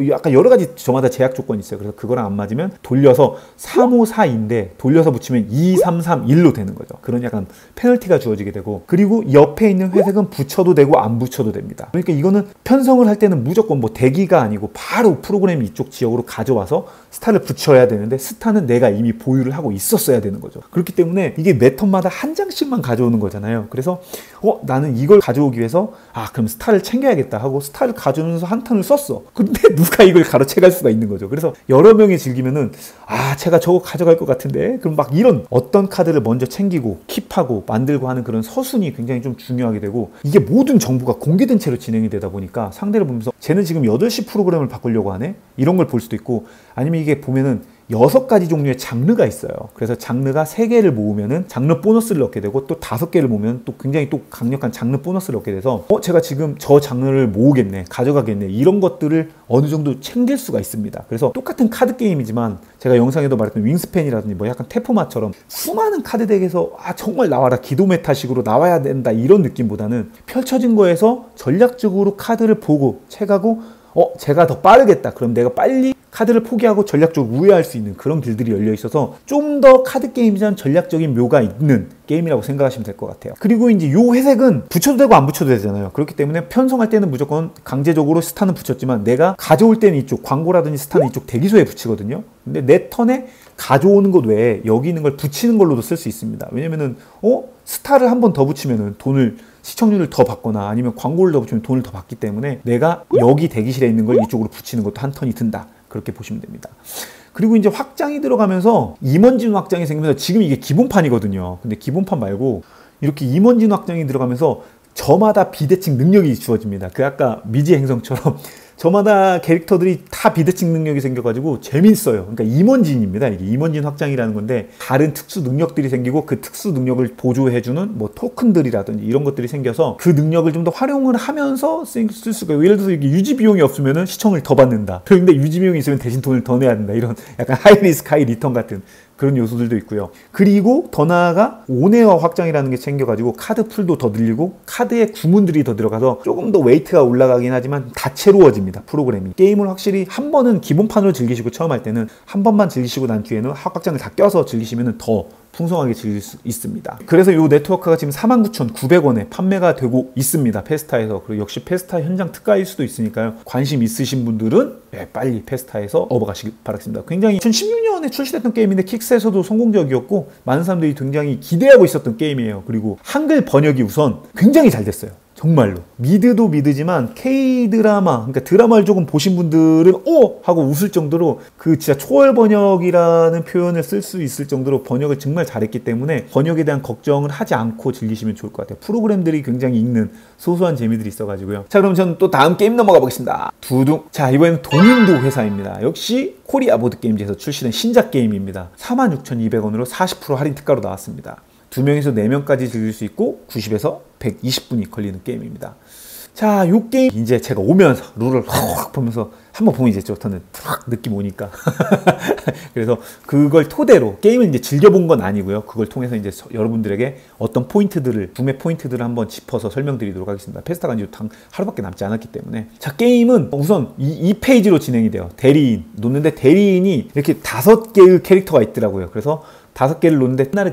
약간 여러 가지 저마다 제약 조건이 있어요. 그래서 그거랑 안 맞으면 돌려서 354인데 돌려서 붙이면 2331로 되는 거죠. 그런 약간 페널티가 주어지게 되고, 그리고 옆에 있는 회색은 붙여도 되고 안 붙여도 됩니다. 그러니까 이거는 편성을 할 때는 무조건 뭐 대기가 아니고 바로 프로그램이 이쪽 지역으로 가져와서 스타를 붙여야 되는데 스타는 내가 이미 보유를 하고 있었어야 되는 거죠. 그렇기 때문에 이게 매 턴마다 한 장씩만 가져오는 거잖아요. 그래서 나는 이걸 가져오기 위해서 그럼 스타를 챙겨야겠다 하고 스타를 가져오면서 한 턴을 썼어. 근데 누가 이걸 가로채갈 수가 있는 거죠. 그래서 여러 명이 즐기면은 제가 저거 가져갈 것 같은데, 그럼 막 이런 어떤 카드를 먼저 챙기고 킵하고 만들고 하는 그런 서순이 굉장히 좀 중요하게 되고, 이게 모든 정보가 공개된 채로 진행이 되다 보니까 상대를 보면서 쟤는 지금 8시 프로그램을 바꾸려고 하네? 이런 걸 볼 수도 있고, 아니면 이게 보면은 6가지 종류의 장르가 있어요. 그래서 장르가 3개를 모으면은 장르 보너스를 얻게 되고, 또 5개를 모으면 또 굉장히 또 강력한 장르 보너스를 얻게 돼서 제가 지금 저 장르를 모으겠네, 가져가겠네, 이런 것들을 어느 정도 챙길 수가 있습니다. 그래서 똑같은 카드 게임이지만 제가 영상에도 말했던 윙스팬이라든지 뭐 약간 테포마처럼 수많은 카드 덱에서 정말 나와라, 기도 메타식으로 나와야 된다, 이런 느낌보다는 펼쳐진 거에서 전략적으로 카드를 보고 채가고 제가 더 빠르겠다, 그럼 내가 빨리 카드를 포기하고 전략적으로 우회할 수 있는 그런 길들이 열려 있어서 좀 더 카드 게임이란 전략적인 묘가 있는 게임이라고 생각하시면 될 것 같아요. 그리고 이제 요 회색은 붙여도 되고 안 붙여도 되잖아요. 그렇기 때문에 편성할 때는 무조건 강제적으로 스타는 붙였지만 내가 가져올 때는 이쪽 광고라든지 스타는 이쪽 대기소에 붙이거든요. 근데 내 턴에 가져오는 것 외에 여기 있는 걸 붙이는 걸로도 쓸 수 있습니다. 왜냐면은 스타를 한 번 더 붙이면은 시청률을 더 받거나 아니면 광고를 더 붙이면 돈을 더 받기 때문에 내가 여기 대기실에 있는 걸 이쪽으로 붙이는 것도 한 턴이 든다, 그렇게 보시면 됩니다. 그리고 이제 확장이 들어가면서 임원진 확장이 생기면서, 지금 이게 기본판이거든요. 근데 기본판 말고 이렇게 임원진 확장이 들어가면서 저마다 비대칭 능력이 주어집니다. 아까 미지 행성처럼 저마다 캐릭터들이 다 비대칭 능력이 생겨가지고 재밌어요. 그러니까 임원진입니다. 이게 임원진 확장이라는 건데, 다른 특수 능력들이 생기고 그 특수 능력을 보조해주는 뭐 토큰들이라든지 이런 것들이 생겨서 그 능력을 좀 더 활용을 하면서 쓸 수가 있고, 예를 들어서 이게 유지 비용이 없으면은 시청을 더 받는다. 그런데 유지 비용이 있으면 대신 돈을 더 내야 된다. 이런 약간 하이 리스크 하이 리턴 같은 그런 요소들도 있고요. 그리고 더 나아가 온에어 확장이라는 게 생겨가지고 카드 풀도 더 늘리고 카드에 구문들이 더 들어가서 조금 더 웨이트가 올라가긴 하지만 다채로워집니다, 프로그램이. 게임을 확실히 한 번은 기본판으로 즐기시고, 처음 할 때는 한 번만 즐기시고 난 뒤에는 확장을 다 껴서 즐기시면 더 풍성하게 즐길 수 있습니다. 그래서 이 네트워크가 지금 49,900원에 판매가 되고 있습니다, 페스타에서. 그리고 역시 페스타 현장 특가일 수도 있으니까요. 관심 있으신 분들은 빨리 페스타에서 업어가시길 바라겠습니다. 굉장히 2016년에 출시됐던 게임인데 킥스에서도 성공적이었고 많은 사람들이 굉장히 기대하고 있었던 게임이에요. 그리고 한글 번역이 우선 굉장히 잘 됐어요. 정말로. 미드도 미드지만 K-드라마, 그러니까 드라마를 조금 보신 분들은 하고 웃을 정도로 진짜 초월 번역이라는 표현을 쓸 수 있을 정도로 번역을 정말 잘했기 때문에 번역에 대한 걱정을 하지 않고 즐기시면 좋을 것 같아요. 프로그램들이 굉장히 읽는 소소한 재미들이 있어가지고요. 자, 그럼 저는 또 다음 게임 넘어가 보겠습니다. 두둥. 자, 이번에는 동인도 회사입니다. 역시 코리아 보드게임즈에서 출시된 신작 게임입니다. 46,200원으로 40% 할인 특가로 나왔습니다. 2명에서 4명까지 즐길 수 있고 90에서 120분이 걸리는 게임입니다. 자, 이 게임 이제 제가 오면서 룰을 확 보면서 한번 보면 이제 저는 탁 느낌 오니까 그래서 그걸 토대로 게임을 이제 즐겨본 건 아니고요. 그걸 통해서 이제 여러분들에게 어떤 포인트들을, 구매 포인트들을 한번 짚어서 설명드리도록 하겠습니다. 페스타가 이제 하루밖에 남지 않았기 때문에. 자, 게임은 우선 이 페이지로 진행이 돼요. 대리인 놓는데, 대리인이 이렇게 5개의 캐릭터가 있더라고요. 그래서 5개를 놓는데, 옛날에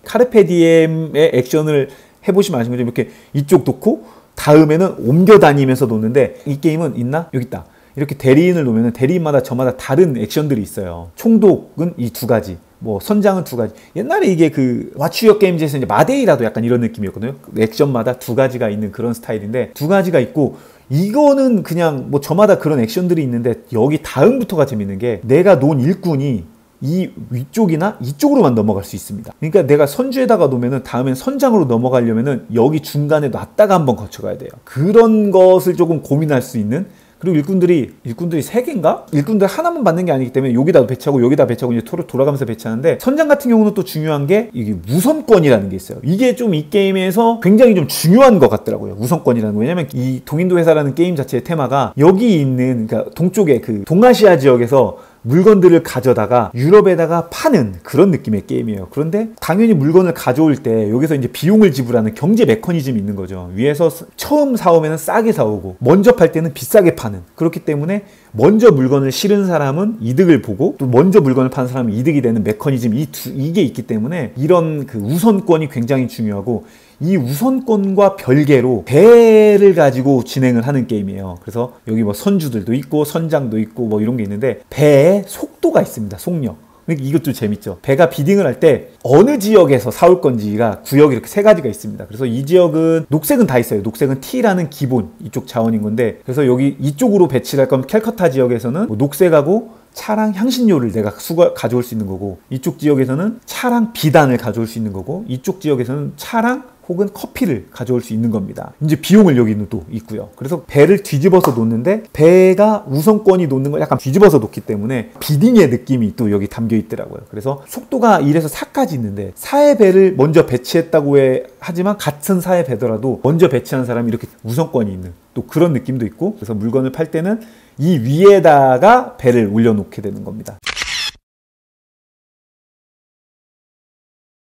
카르페디엠의 액션을 해보시면 아시는 것처럼 이렇게 이쪽 놓고 다음에는 옮겨 다니면서 놓는데, 이 게임은 있나? 여기 있다. 이렇게 대리인을 놓으면 대리인마다 저마다 다른 액션들이 있어요. 총독은 이 2가지, 뭐 선장은 2가지. 옛날에 이게 와추역 게임즈에서 이제 마데이라도 약간 이런 느낌이었거든요. 액션마다 2가지가 있는 그런 스타일인데, 2가지가 있고, 이거는 그냥 뭐 저마다 그런 액션들이 있는데, 여기 다음부터가 재밌는 게, 내가 놓은 일꾼이 이 위쪽이나 이쪽으로만 넘어갈 수 있습니다. 그러니까 내가 선주에다가 놓으면은 다음엔 선장으로 넘어가려면은 여기 중간에 놨다가 한번 거쳐가야 돼요. 그런 것을 조금 고민할 수 있는, 그리고 일꾼들이 3개인가? 일꾼들 하나만 받는 게 아니기 때문에 여기다 배치하고 여기다 배치하고 이제 돌아가면서 배치하는데, 선장 같은 경우는 또 중요한 게 이게 우선권이라는 게 있어요. 이게 좀 이 게임에서 굉장히 좀 중요한 것 같더라고요. 우선권이라는 거. 왜냐면 이 동인도 회사라는 게임 자체의 테마가 여기 있는, 그러니까 동쪽의 그 동아시아 지역에서 물건들을 가져다가 유럽에다가 파는 그런 느낌의 게임이에요. 그런데 당연히 물건을 가져올 때 여기서 이제 비용을 지불하는 경제 메커니즘이 있는 거죠. 위에서 처음 사오면 싸게 사오고 먼저 팔 때는 비싸게 파는, 그렇기 때문에 먼저 물건을 실은 사람은 이득을 보고 또 먼저 물건을 파는 사람은 이득이 되는 메커니즘, 이게 있기 때문에 이런 그 우선권이 굉장히 중요하고, 이 우선권과 별개로 배를 가지고 진행을 하는 게임이에요. 그래서 여기 뭐 선주들도 있고 선장도 있고 뭐 이런 게 있는데, 배에 속도가 있습니다. 속력. 그러니까 이것도 재밌죠. 배가 비딩을 할 때 어느 지역에서 사올 건지가 구역이 이렇게 3가지가 있습니다. 그래서 이 지역은 녹색은 다 있어요. 녹색은 T라는 기본 이쪽 자원인 건데, 그래서 여기 이쪽으로 배치를 할 거면 캘커타 지역에서는 뭐 녹색하고 차랑 향신료를 내가 가져올 수 있는 거고, 이쪽 지역에서는 차랑 비단을 가져올 수 있는 거고, 이쪽 지역에서는 차랑 혹은 커피를 가져올 수 있는 겁니다. 이제 비용을 여기는 또 있고요. 그래서 배를 뒤집어서 놓는데, 배가 우선권이 놓는 걸 약간 뒤집어서 놓기 때문에 비딩의 느낌이 또 여기 담겨 있더라고요. 그래서 속도가 1에서 4까지 있는데, 4의 배를 먼저 배치했다고 하지만 같은 4의 배더라도 먼저 배치한 사람이 이렇게 우선권이 있는 또 그런 느낌도 있고, 그래서 물건을 팔 때는 이 위에다가 배를 올려놓게 되는 겁니다.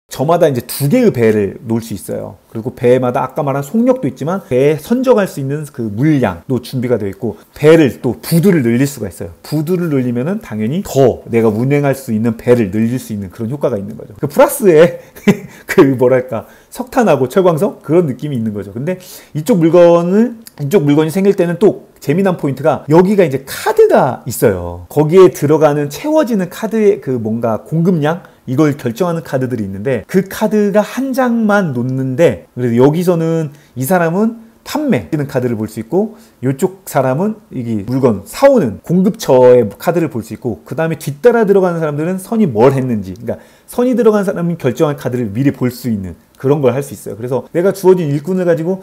저마다 이제 2개의 배를 놓을 수 있어요. 그리고 배마다 아까 말한 속력도 있지만 배에 선적할 수 있는 그 물량도 준비가 되어 있고, 배를 또 부두를 늘릴 수가 있어요. 부두를 늘리면은 당연히 더 내가 운행할 수 있는 배를 늘릴 수 있는 그런 효과가 있는 거죠. 그 플러스에 그 뭐랄까 석탄하고 철광석 그런 느낌이 있는 거죠. 근데 이쪽 물건이 생길 때는 또 재미난 포인트가, 여기가 이제 카드가 있어요. 거기에 들어가는 채워지는 카드의 그 뭔가 공급량, 이걸 결정하는 카드들이 있는데, 그 카드가 한 장만 놓는데, 그래서 여기서는 이 사람은 판매하는 카드를 볼 수 있고, 이쪽 사람은 이게 물건 사오는 공급처의 카드를 볼 수 있고, 그 다음에 뒤따라 들어가는 사람들은 선이 뭘 했는지, 그러니까 선이 들어간 사람이 결정할 카드를 미리 볼 수 있는 그런 걸 할 수 있어요. 그래서 내가 주어진 일꾼을 가지고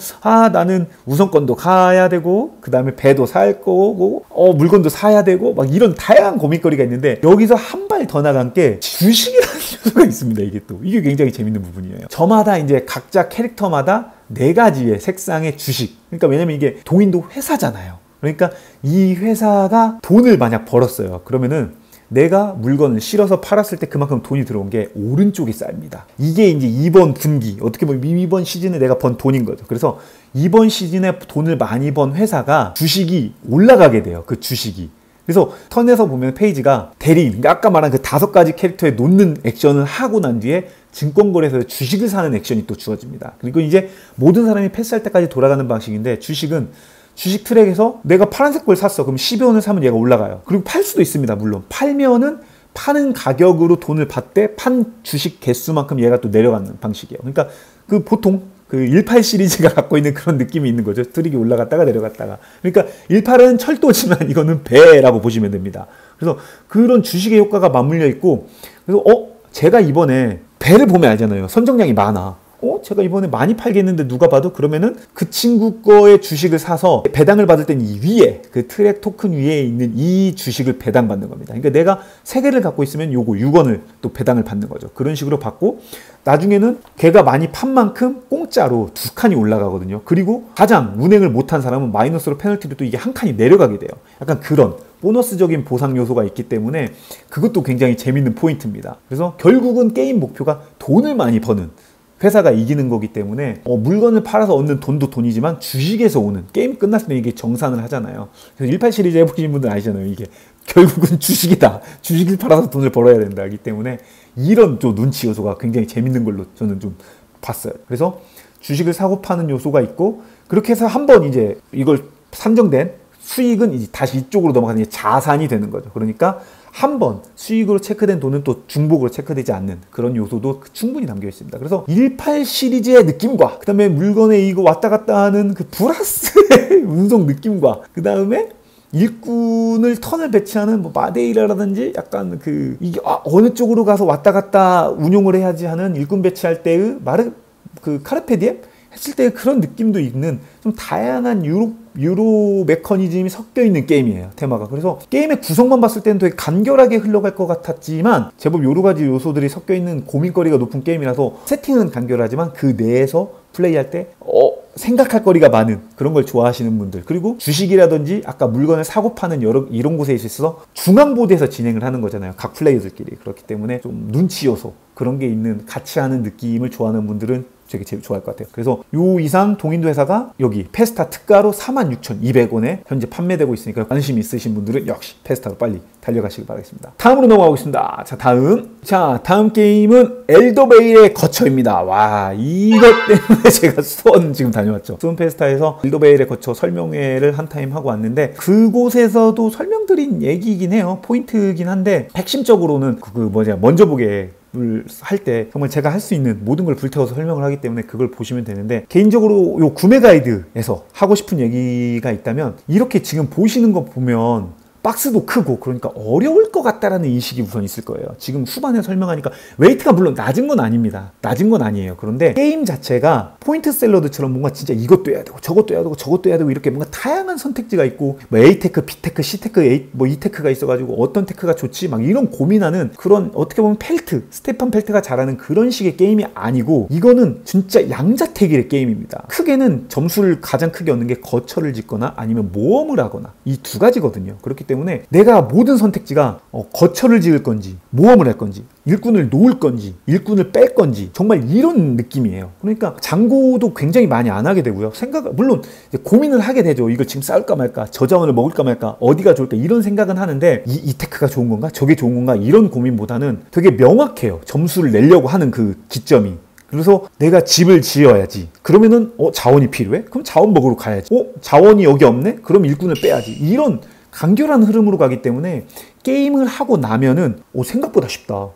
나는 우선권도 가야 되고, 그 다음에 배도 살 거고, 물건도 사야 되고, 막 이런 다양한 고민거리가 있는데, 여기서 한 발 더 나간 게 주식이라는 요소가 있습니다. 이게 굉장히 재밌는 부분이에요. 저마다 이제 각자 캐릭터마다 4가지의 색상의 주식. 그러니까 왜냐면 이게 동인도 회사잖아요. 그러니까 이 회사가 돈을 만약 벌었어요. 그러면은 내가 물건을 실어서 팔았을 때 그만큼 돈이 들어온 게 오른쪽에 쌓입니다. 이게 이제 이번 분기, 어떻게 보면 이번 시즌에 내가 번 돈인 거죠. 그래서 이번 시즌에 돈을 많이 번 회사가 주식이 올라가게 돼요. 그 주식이. 그래서 턴에서 보면 페이지가 대리, 그러니까 아까 말한 그 5가지 캐릭터에 놓는 액션을 하고 난 뒤에 증권거래소에 주식을 사는 액션이 또 주어집니다. 그리고 이제 모든 사람이 패스할 때까지 돌아가는 방식인데, 주식은 주식 트랙에서 내가 파란색 걸 샀어. 그럼 12원을 사면 얘가 올라가요. 그리고 팔 수도 있습니다. 물론 팔면은 파는 가격으로 돈을 받되 판 주식 개수만큼 얘가 또 내려가는 방식이에요. 그러니까 그 보통 그 18 시리즈가 갖고 있는 그런 느낌이 있는 거죠. 트릭이 올라갔다가 내려갔다가. 그러니까 18은 철도지만 이거는 배라고 보시면 됩니다. 그래서 그런 주식의 효과가 맞물려 있고, 그래서 제가 이번에 배를 보면 알잖아요. 선정량이 많아. 제가 이번에 많이 팔겠는데 누가 봐도, 그러면은 그 친구 거의 주식을 사서 배당을 받을 땐 이 위에 그 트랙 토큰 위에 있는 이 주식을 배당받는 겁니다. 그러니까 내가 3개를 갖고 있으면 요거 6원을 또 배당을 받는 거죠. 그런 식으로 받고, 나중에는 걔가 많이 판 만큼 공짜로 2칸이 올라가거든요. 그리고 가장 운행을 못한 사람은 마이너스로 페널티로 또 이게 1칸이 내려가게 돼요. 약간 그런 보너스적인 보상 요소가 있기 때문에 그것도 굉장히 재밌는 포인트입니다. 그래서 결국은 게임 목표가 돈을 많이 버는 회사가 이기는 거기 때문에 물건을 팔아서 얻는 돈도 돈이지만 주식에서 오는, 게임 끝났을 때 이게 정산을 하잖아요. 그래서 18 시리즈 해보신 분들 아시잖아요. 이게 결국은 주식이다. 주식을 팔아서 돈을 벌어야 된다기 때문에 이런 좀 눈치 요소가 굉장히 재밌는 걸로 저는 좀 봤어요. 그래서 주식을 사고 파는 요소가 있고, 그렇게 해서 한번 이제 이걸 산정된 수익은 이제 다시 이쪽으로 넘어가는 게 자산이 되는 거죠. 그러니까 한번 수익으로 체크된 돈은 또 중복으로 체크되지 않는 그런 요소도 충분히 담겨 있습니다. 그래서 18 시리즈의 느낌과, 그 다음에 물건에 이거 왔다 갔다 하는 그 플러스의 운송 느낌과, 그 다음에 일꾼을 턴을 배치하는 뭐 마데이라라든지 약간 이게 어느 쪽으로 가서 왔다 갔다 운용을 해야지 하는 일꾼 배치할 때의 카르페디엠 했을 때 그런 느낌도 있는 좀 다양한 유로 메커니즘이 섞여 있는 게임이에요, 테마가. 그래서 게임의 구성만 봤을 때는 되게 간결하게 흘러갈 것 같았지만 제법 여러 가지 요소들이 섞여 있는 고민거리가 높은 게임이라서 세팅은 간결하지만 그 내에서 플레이할 때 생각할 거리가 많은 그런 걸 좋아하시는 분들, 그리고 주식이라든지 아까 물건을 사고 파는 이런 곳에 있어서 중앙보드에서 진행을 하는 거잖아요, 각 플레이어들끼리. 그렇기 때문에 좀 눈치 요소 그런 게 있는, 같이 하는 느낌을 좋아하는 분들은 되게 좋아할 것 같아요. 그래서 요 이상 동인도 회사가 여기 페스타 특가로 46,200원에 현재 판매되고 있으니까 관심 있으신 분들은 역시 페스타로 빨리 달려가시길 바라겠습니다. 다음으로 넘어가겠습니다. 다음 게임은 엘더베일의 거처입니다. 와, 이것 때문에 제가 수원 지금 다녀왔죠. 수원 페스타에서 엘더베일의 거처 설명회를 한 타임 하고 왔는데, 그곳에서도 설명드린 얘기이긴 해요. 포인트긴 한데 핵심적으로는 먼저 보게 할 때 정말 제가 할 수 있는 모든 걸 불태워서 설명을 하기 때문에 그걸 보시면 되는데, 개인적으로 요 구매 가이드에서 하고 싶은 얘기가 있다면, 이렇게 지금 보시는 거 보면 박스도 크고 그러니까 어려울 것 같다라는 인식이 우선 있을 거예요. 지금 후반에 설명하니까 웨이트가 물론 낮은 건 아닙니다. 낮은 건 아니에요. 그런데 게임 자체가 포인트 샐러드처럼 뭔가 진짜 이것도 해야 되고 저것도 해야 되고 저것도 해야 되고 이렇게 뭔가 다양한 선택지가 있고, 뭐 A테크, B테크, C테크, 뭐 E테크가 있어가지고 어떤 테크가 좋지 막 이런 고민하는 그런, 어떻게 보면 스테판 펠트가 잘하는 그런 식의 게임이 아니고, 이거는 진짜 양자택일의 게임입니다. 크게는 점수를 가장 크게 얻는 게 거처를 짓거나 아니면 모험을 하거나 이 두 가지거든요. 그렇기 때문에 내가 모든 선택지가 거처를 지을 건지 모험을 할 건지 일꾼을 놓을 건지 일꾼을 뺄 건지 정말 이런 느낌이에요. 그러니까 장고도 굉장히 많이 안 하게 되고요. 물론 고민을 하게 되죠. 이거 지금 싸울까 말까, 저 자원을 먹을까 말까, 어디가 좋을까, 이런 생각은 하는데 이 테크가 좋은 건가 저게 좋은 건가 이런 고민보다는 되게 명확해요. 점수를 내려고 하는 그 기점이. 그래서 내가 집을 지어야지. 그러면은 자원이 필요해? 그럼 자원 먹으러 가야지. 자원이 여기 없네? 그럼 일꾼을 빼야지. 이런 간결한 흐름으로 가기 때문에 게임을 하고 나면은 생각보다 쉽다,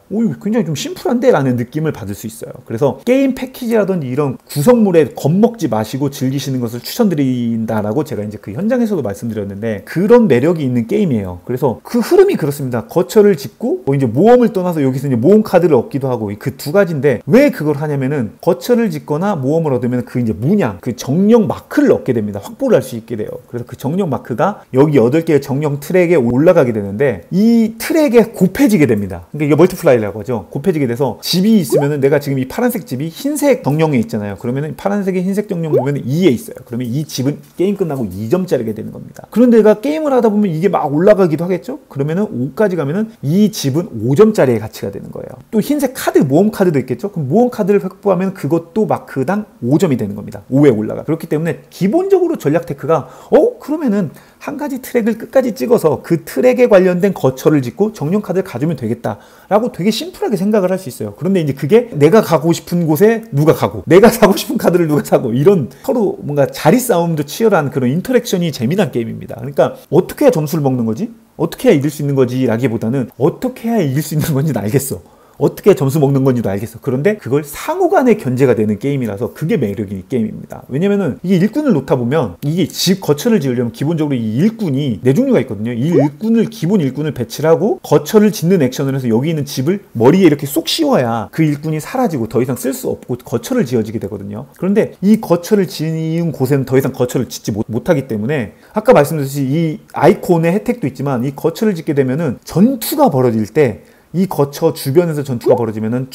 굉장히 좀 심플한데 라는 느낌을 받을 수 있어요. 그래서 게임 패키지라든지 이런 구성물에 겁먹지 마시고 즐기시는 것을 추천드린다라고 제가 이제 그 현장에서도 말씀드렸는데, 그런 매력이 있는 게임이에요. 그래서 그 흐름이 그렇습니다. 거처를 짓고 이제 모험을 떠나서 여기서 이제 모험 카드를 얻기도 하고 그 두 가지인데, 왜 그걸 하냐면은 거처를 짓거나 모험을 얻으면 그 이제 문양, 그 정령 마크를 얻게 됩니다. 확보를 할 수 있게 돼요. 그래서 그 정령 마크가 여기 8개의 정령 트랙에 올라가게 되는데, 이 트랙에 곱해지게 됩니다. 그러니까 이게 멀티플라이라고 하죠. 곱해지게 돼서 집이 있으면은, 내가 지금 이 파란색 집이 흰색 정령에 있잖아요. 그러면은 파란색의 흰색 정령 보면 2에 있어요. 그러면 이 집은 게임 끝나고 2점짜리가 되는 겁니다. 그런데 내가 게임을 하다 보면 이게 막 올라가기도 하겠죠. 그러면은 5까지 가면은 이 집은 5점짜리의 가치가 되는 거예요. 또 흰색 카드, 모험 카드도 있겠죠. 그럼 모험 카드를 확보하면 그것도 마크당 5점이 되는 겁니다. 5에 올라가. 그렇기 때문에 기본적으로 전략 테크가 그러면은 한 가지 트랙을 끝까지 찍어서 그 트랙에 관련된 거처를 짓고 정령 카드를 가지면 되겠다라고 되게 심플하게 생각을 할 수 있어요. 그런데 이제 그게 내가 가고 싶은 곳에 누가 가고, 내가 사고 싶은 카드를 누가 사고, 이런 서로 뭔가 자리 싸움도 치열한 그런 인터랙션이 재미난 게임입니다. 그러니까 어떻게 해야 점수를 먹는 거지? 어떻게 해야 이길 수 있는 거지? 라기보다는 어떻게 해야 이길 수 있는 건지는 알겠어. 어떻게 점수 먹는 건지도 알겠어. 그런데 그걸 상호 간의 견제가 되는 게임이라서 그게 매력이 게임입니다. 왜냐면은 이게 일꾼을 놓다 보면, 이게 집 거처를 지으려면 기본적으로 이 일꾼이 4종류가 있거든요. 이 기본 일꾼을 배치를 하고 거처를 짓는 액션을 해서 여기 있는 집을 머리에 이렇게 쏙 씌워야 그 일꾼이 사라지고 더 이상 쓸 수 없고 거처를 지어지게 되거든요. 그런데 이 거처를 지은 곳에는 더 이상 거처를 짓지 못하기 때문에, 아까 말씀드렸듯이 이 아이콘의 혜택도 있지만, 이 거처를 짓게 되면은 전투가 벌어질 때 이 거처 주변에서 전투가 벌어지면은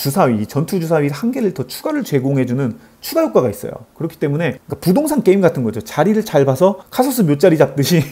전투 주사위 한 개를 더 추가를 제공해주는 추가 효과가 있어요. 그렇기 때문에 그러니까 부동산 게임 같은 거죠. 자리를 잘 봐서 카소스 몇 자리 잡듯이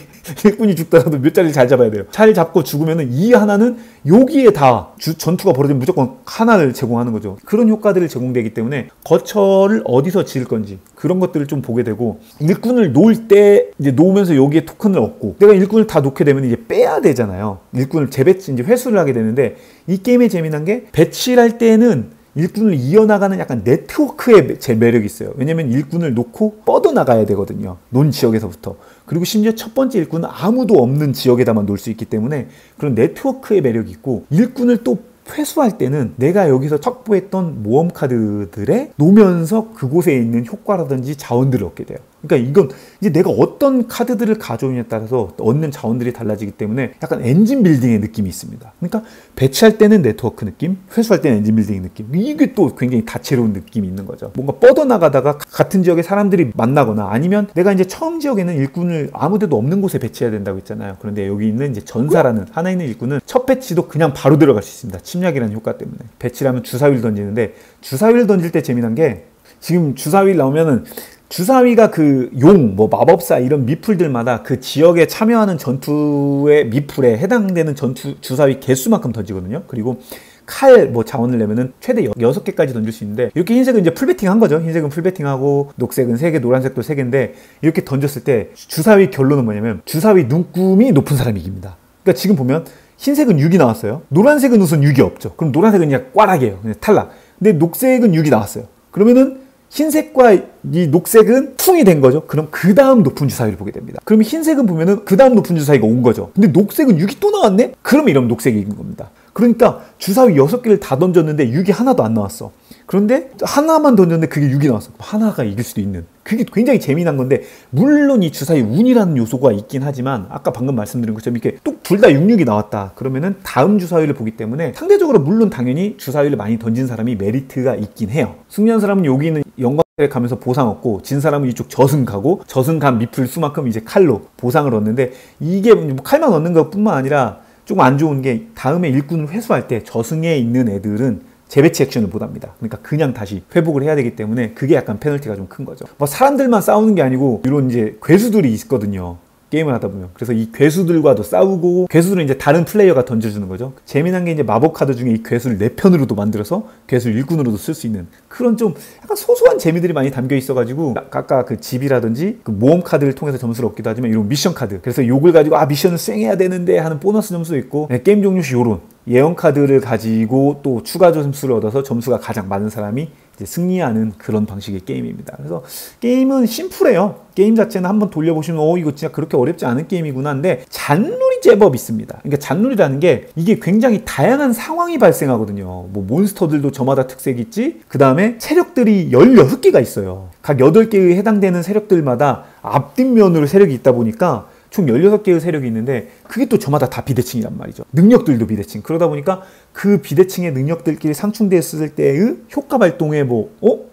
일꾼이 죽더라도 몇 자리를 잘 잡아야 돼요. 잘 잡고 죽으면은 이 하나는 여기에 다 전투가 벌어지면 무조건 하나를 제공하는 거죠. 그런 효과들을 제공되기 때문에 거처를 어디서 지을 건지 그런 것들을 좀 보게 되고, 일꾼을 놓을 때 이제 놓으면서 여기에 토큰을 얻고, 내가 일꾼을 다 놓게 되면 이제 빼야 되잖아요. 일꾼을 재배치, 이제 회수를 하게 되는데, 이 게임의 재미난 게 배치를 할 때는 일꾼을 이어나가는 약간 네트워크의 제 매력이 있어요. 왜냐면 일꾼을 놓고 뻗어나가야 되거든요. 논 지역에서부터. 그리고 심지어 첫 번째 일꾼은 아무도 없는 지역에다만 놓을 수 있기 때문에 그런 네트워크의 매력이 있고, 일꾼을 또 회수할 때는 내가 여기서 확보했던 모험 카드들에 놓으면서 그곳에 있는 효과라든지 자원들을 얻게 돼요. 그러니까 이건 이제 내가 어떤 카드들을 가져오냐에 따라서 얻는 자원들이 달라지기 때문에 약간 엔진 빌딩의 느낌이 있습니다. 그러니까 배치할 때는 네트워크 느낌, 회수할 때는 엔진 빌딩의 느낌. 이게 또 굉장히 다채로운 느낌이 있는 거죠. 뭔가 뻗어나가다가 같은 지역의 사람들이 만나거나 아니면 내가 이제 처음 지역에는 일꾼을 아무데도 없는 곳에 배치해야 된다고 했잖아요. 그런데 여기 있는 이제 전사라는 하나 있는 일꾼은 첫 배치도 그냥 바로 들어갈 수 있습니다. 침략이라는 효과 때문에. 배치를 하면 주사위를 던지는데 주사위를 던질 때 재미난 게 지금 주사위 나오면은 주사위가 그 용, 뭐 마법사 이런 미풀들마다 그 지역에 참여하는 전투의 미풀에 해당되는 전투 주사위 개수만큼 던지거든요. 그리고 칼 뭐 자원을 내면은 최대 6개까지 던질 수 있는데 이렇게 흰색은 이제 풀배팅 한 거죠. 흰색은 풀배팅하고 녹색은 3개, 노란색도 3개인데 이렇게 던졌을 때 주사위 결론은 뭐냐면 주사위 눈금이 높은 사람이 이깁니다. 그러니까 지금 보면 흰색은 6이 나왔어요. 노란색은 우선 6이 없죠. 그럼 노란색은 그냥 꽈락이에요. 그냥 탈락. 근데 녹색은 6이 나왔어요. 그러면은 흰색과 이 녹색은 풍이 된 거죠. 그럼 그 다음 높은 주사위를 보게 됩니다. 그럼 흰색은 보면은 그 다음 높은 주사위가 온 거죠. 근데 녹색은 6이 또 나왔네? 그러면 이러면 녹색이 이긴 겁니다. 그러니까 주사위 6개를 다 던졌는데 6이 하나도 안 나왔어. 그런데 하나만 던졌는데 그게 6이 나왔어. 하나가 이길 수도 있는. 그게 굉장히 재미난 건데 물론 이 주사위 운이라는 요소가 있긴 하지만 아까 방금 말씀드린 것처럼 이렇게 뚝 둘 다 66이 나왔다. 그러면은 다음 주사위를 보기 때문에 상대적으로 물론 당연히 주사위를 많이 던진 사람이 메리트가 있긴 해요. 승리한 사람은 여기 있는 영광에 가면서 보상 얻고 진 사람은 이쪽 저승 가고 저승 간 미풀 수만큼 이제 칼로 보상을 얻는데 이게 뭐 칼만 얻는 것뿐만 아니라 조금 안 좋은 게 다음에 일꾼을 회수할 때 저승에 있는 애들은 재배치 액션을 못 합니다. 그러니까 그냥 다시 회복을 해야 되기 때문에 그게 약간 페널티가 좀 큰 거죠. 뭐 사람들만 싸우는 게 아니고 이런 이제 괴수들이 있거든요. 게임을 하다 보면. 그래서 이 괴수들과도 싸우고 괴수들은 이제 다른 플레이어가 던져주는 거죠. 재미난 게 이제 마법 카드 중에 이 괴수를 4편으로도 만들어서 괴수 일꾼으로도 쓸 수 있는 그런 좀 약간 소소한 재미들이 많이 담겨 있어가지고 아까 그 집이라든지 그 모험 카드를 통해서 점수를 얻기도 하지만 이런 미션 카드 그래서 요걸 가지고 미션을 수행해야 되는데 하는 보너스 점수도 있고 게임 종류시 요런 예언 카드를 가지고 또 추가 점수를 얻어서 점수가 가장 많은 사람이 이제 승리하는 그런 방식의 게임입니다. 그래서 게임은 심플해요. 게임 자체는 한번 돌려보시면 이거 진짜 그렇게 어렵지 않은 게임이구나 한데 잔놀이 제법 있습니다. 그러니까 잔놀이라는 게 이게 굉장히 다양한 상황이 발생하거든요. 뭐 몬스터들도 저마다 특색이 있지 그 다음에 세력들이 16개가 있어요. 각 8개에 해당되는 세력들마다 앞뒷면으로 세력이 있다 보니까 총 16개의 세력이 있는데 그게 또 저마다 다 비대칭이란 말이죠. 능력들도 비대칭. 그러다 보니까 그 비대칭의 능력들끼리 상충됐을 때의 효과 발동에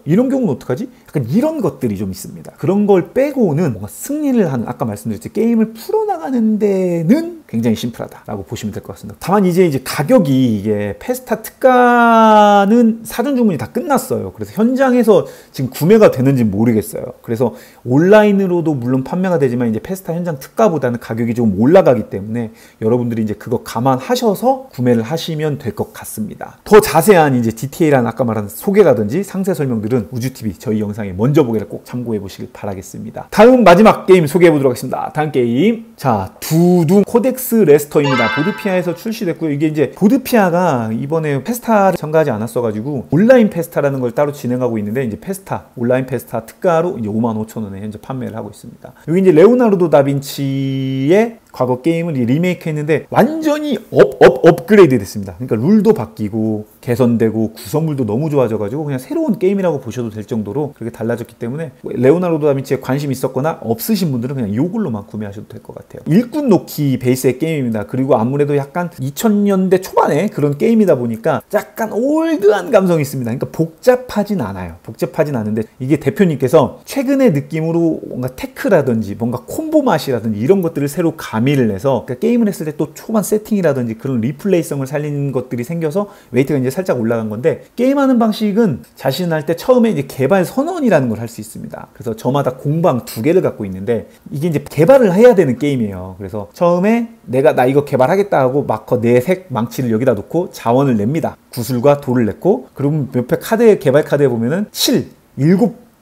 이런 경우는 어떡하지? 약간 이런 것들이 좀 있습니다. 그런 걸 빼고는 뭔가 승리를 하는 아까 말씀드렸듯이 게임을 풀어나가는 데는 굉장히 심플하다라고 보시면 될 것 같습니다. 다만 이제 가격이 이게 페스타 특가는 사전 주문이 다 끝났어요. 그래서 현장에서 지금 구매가 되는지 모르겠어요. 그래서 온라인으로도 물론 판매가 되지만 이제 페스타 현장 특가보다는 가격이 좀 올라가기 때문에 여러분들이 이제 그거 감안하셔서 구매를 하시면 될 것 같습니다. 더 자세한 이제 디테일한 아까 말한 소개라든지 상세 설명들은 우주TV 저희 영상에 먼저 보기를 꼭 참고해 보시길 바라겠습니다. 다음 마지막 게임 소개해 보도록 하겠습니다. 다음 게임 자 두둥 코덱스 레스터입니다. 보드피아에서 출시됐고요. 이게 이제 보드피아가 이번에 페스타를 첨가하지 않았어가지고 온라인 페스타라는 걸 따로 진행하고 있는데 이제 페스타 온라인 페스타 특가로 이제 55,000원에 현재 판매를 하고 있습니다. 여기 이제 레오나르도 다빈치의 과거 게임을 리메이크 했는데 완전히 업그레이드 됐습니다. 그러니까 룰도 바뀌고 개선되고 구성물도 너무 좋아져가지고 그냥 새로운 게임이라고 보셔도 될 정도로 그렇게 달라졌기 때문에 레오나르도 다빈치에 관심 있었거나 없으신 분들은 그냥 이걸로만 구매하셔도 될 것 같아요. 일꾼 놓기 베이스의 게임입니다. 그리고 아무래도 약간 2000년대 초반에 그런 게임이다 보니까 약간 올드한 감성이 있습니다. 그러니까 복잡하진 않아요. 복잡하진 않은데 이게 대표님께서 최근의 느낌으로 뭔가 테크라든지 뭔가 콤보 맛이라든지 이런 것들을 새로 가미를 해서 그러니까 게임을 했을 때 또 초반 세팅이라든지 그런 리플레이성을 살리는 것들이 생겨서 웨이트가 이제 살짝 올라간 건데 게임하는 방식은 자신할 때 처음에 이제 개발 선언이라는 걸 할 수 있습니다. 그래서 저마다 공방 2개를 갖고 있는데 이게 이제 개발을 해야 되는 게임이에요. 그래서 처음에 나 이거 개발하겠다 하고 마커 4색 망치를 여기다 놓고 자원을 냅니다. 구슬과 돌을 냈고 그럼 옆에 개발 카드에 보면은 7,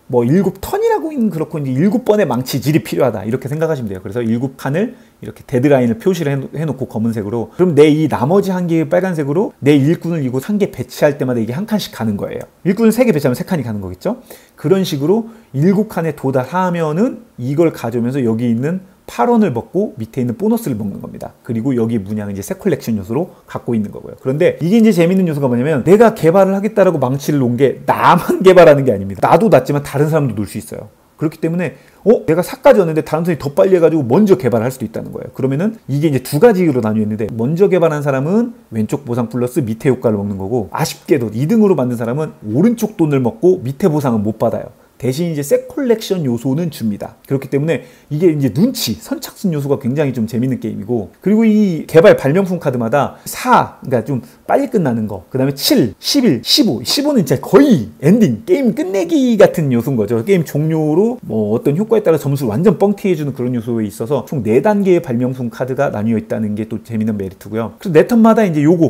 7턴이라고 그렇고 이제 7번의 망치질이 필요하다 이렇게 생각하시면 돼요. 그래서 7칸을 이렇게 데드라인을 표시를 해놓고 검은색으로 그럼 내 이 나머지 1개의 빨간색으로 내 일꾼을 이거 1개 배치할 때마다 이게 1칸씩 가는 거예요. 일꾼을 3개 배치하면 3칸이 가는 거겠죠. 그런 식으로 7칸에 도달하면은 이걸 가져오면서 여기 있는 8원을 먹고 밑에 있는 보너스를 먹는 겁니다. 그리고 여기 문양은 이제 새 컬렉션 요소로 갖고 있는 거고요. 그런데 이게 이제 재밌는 요소가 뭐냐면 내가 개발을 하겠다라고 망치를 놓은 게 나만 개발하는 게 아닙니다. 나도 낫지만 다른 사람도 놓을 수 있어요. 그렇기 때문에 내가 4까지였는데 다른 사람이 더 빨리 해가지고 먼저 개발할 수도 있다는 거예요. 그러면은 이게 이제 두 가지로 나뉘어 있는데, 먼저 개발한 사람은 왼쪽 보상 플러스 밑에 효과를 먹는 거고, 아쉽게도 2등으로 만든 사람은 오른쪽 돈을 먹고 밑에 보상은 못 받아요. 대신 이제 색 콜렉션 요소는 줍니다. 그렇기 때문에 이게 이제 눈치, 선착순 요소가 굉장히 좀 재밌는 게임이고, 그리고 이 개발 발명품 카드마다 4, 그러니까 좀 빨리 끝나는 거, 그 다음에 7, 11, 15, 15는 진짜 거의 엔딩, 게임 끝내기 같은 요소인 거죠. 게임 종료로 뭐 어떤 효과에 따라 점수를 완전 뻥튀 해주는 그런 요소에 있어서 총 4단계의 발명품 카드가 나뉘어 있다는 게 또 재밌는 메리트고요. 그래서 내 턴마다 이제 요거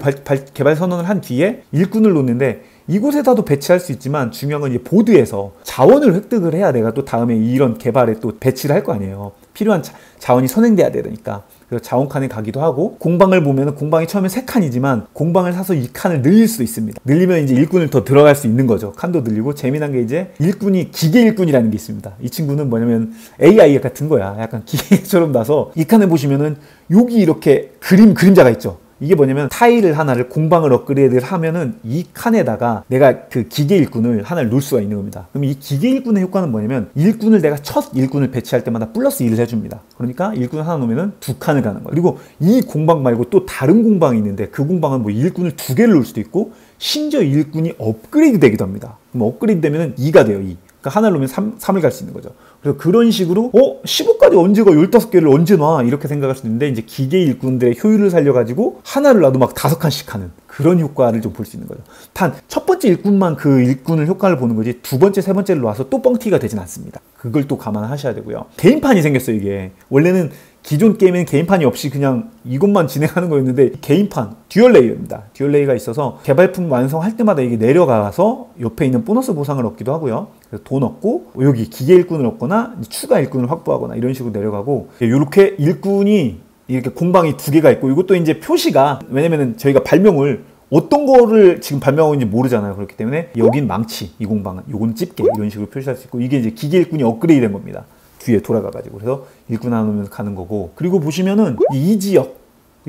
개발 선언을 한 뒤에 일꾼을 놓는데, 이곳에다도 배치할 수 있지만 중요한 건 이제 보드에서 자원을 획득을 해야 내가 또 다음에 이런 개발에 또 배치를 할 거 아니에요. 필요한 자원이 선행돼야 되니까. 그래서 자원칸에 가기도 하고, 공방을 보면 공방이 처음에 3칸이지만 공방을 사서 이 칸을 늘릴 수도 있습니다. 늘리면 이제 일꾼을 더 들어갈 수 있는 거죠. 칸도 늘리고, 재미난 게 이제 일꾼이 기계 일꾼이라는 게 있습니다. 이 친구는 뭐냐면 AI 같은 거야. 약간 기계처럼 나서, 이 칸에 보시면은 여기 이렇게 그림자가 있죠. 이게 뭐냐면 타일을 하나를, 공방을 업그레이드를 하면은 이 칸에다가 내가 그 기계 일꾼을 하나를 놓을 수가 있는 겁니다. 그럼 이 기계 일꾼의 효과는 뭐냐면, 일꾼을 내가 첫 일꾼을 배치할 때마다 플러스 1을 해줍니다. 그러니까 일꾼을 하나 놓으면은 2칸을 가는 거예요. 그리고 이 공방 말고 또 다른 공방이 있는데, 그 공방은 뭐 일꾼을 2개를 놓을 수도 있고, 심지어 일꾼이 업그레이드 되기도 합니다. 그럼 업그레이드 되면은 2가 돼요. 2. 그러니까 하나를 놓으면 3을 갈 수 있는 거죠. 그래서 그런 식으로 15까지 언제 가, 15개를 언제 놔, 이렇게 생각할 수 있는데, 이제 기계 일꾼들의 효율을 살려가지고 하나를 놔도 막 5칸씩 하는 그런 효과를 좀 볼 수 있는 거죠. 단 첫 번째 일꾼만 그 일꾼을 효과를 보는 거지, 두 번째, 세 번째를 놔서 또 뻥튀기가 되진 않습니다. 그걸 또 감안하셔야 되고요. 개인판이 생겼어요. 이게 원래는 기존 게임에는 개인판이 없이 그냥 이것만 진행하는 거였는데, 개인판 듀얼 레이어입니다. 듀얼 레이가 있어서 개발품 완성할 때마다 이게 내려가서 옆에 있는 보너스 보상을 얻기도 하고요. 그래서 돈 얻고, 여기 기계 일꾼을 얻거나 추가 일꾼을 확보하거나 이런 식으로 내려가고, 이렇게 일꾼이 이렇게 공방이 2개가 있고, 이것도 이제 표시가, 왜냐면은 저희가 발명을 어떤 거를 지금 발명하고 있는지 모르잖아요. 그렇기 때문에 여긴 망치, 이 공방은 요건 집게, 이런 식으로 표시할 수 있고, 이게 이제 기계 일꾼이 업그레이드 된 겁니다. 뒤에 돌아가가지고. 그래서 일꾼 하나 놓으면서 가는 거고, 그리고 보시면은 이 지역,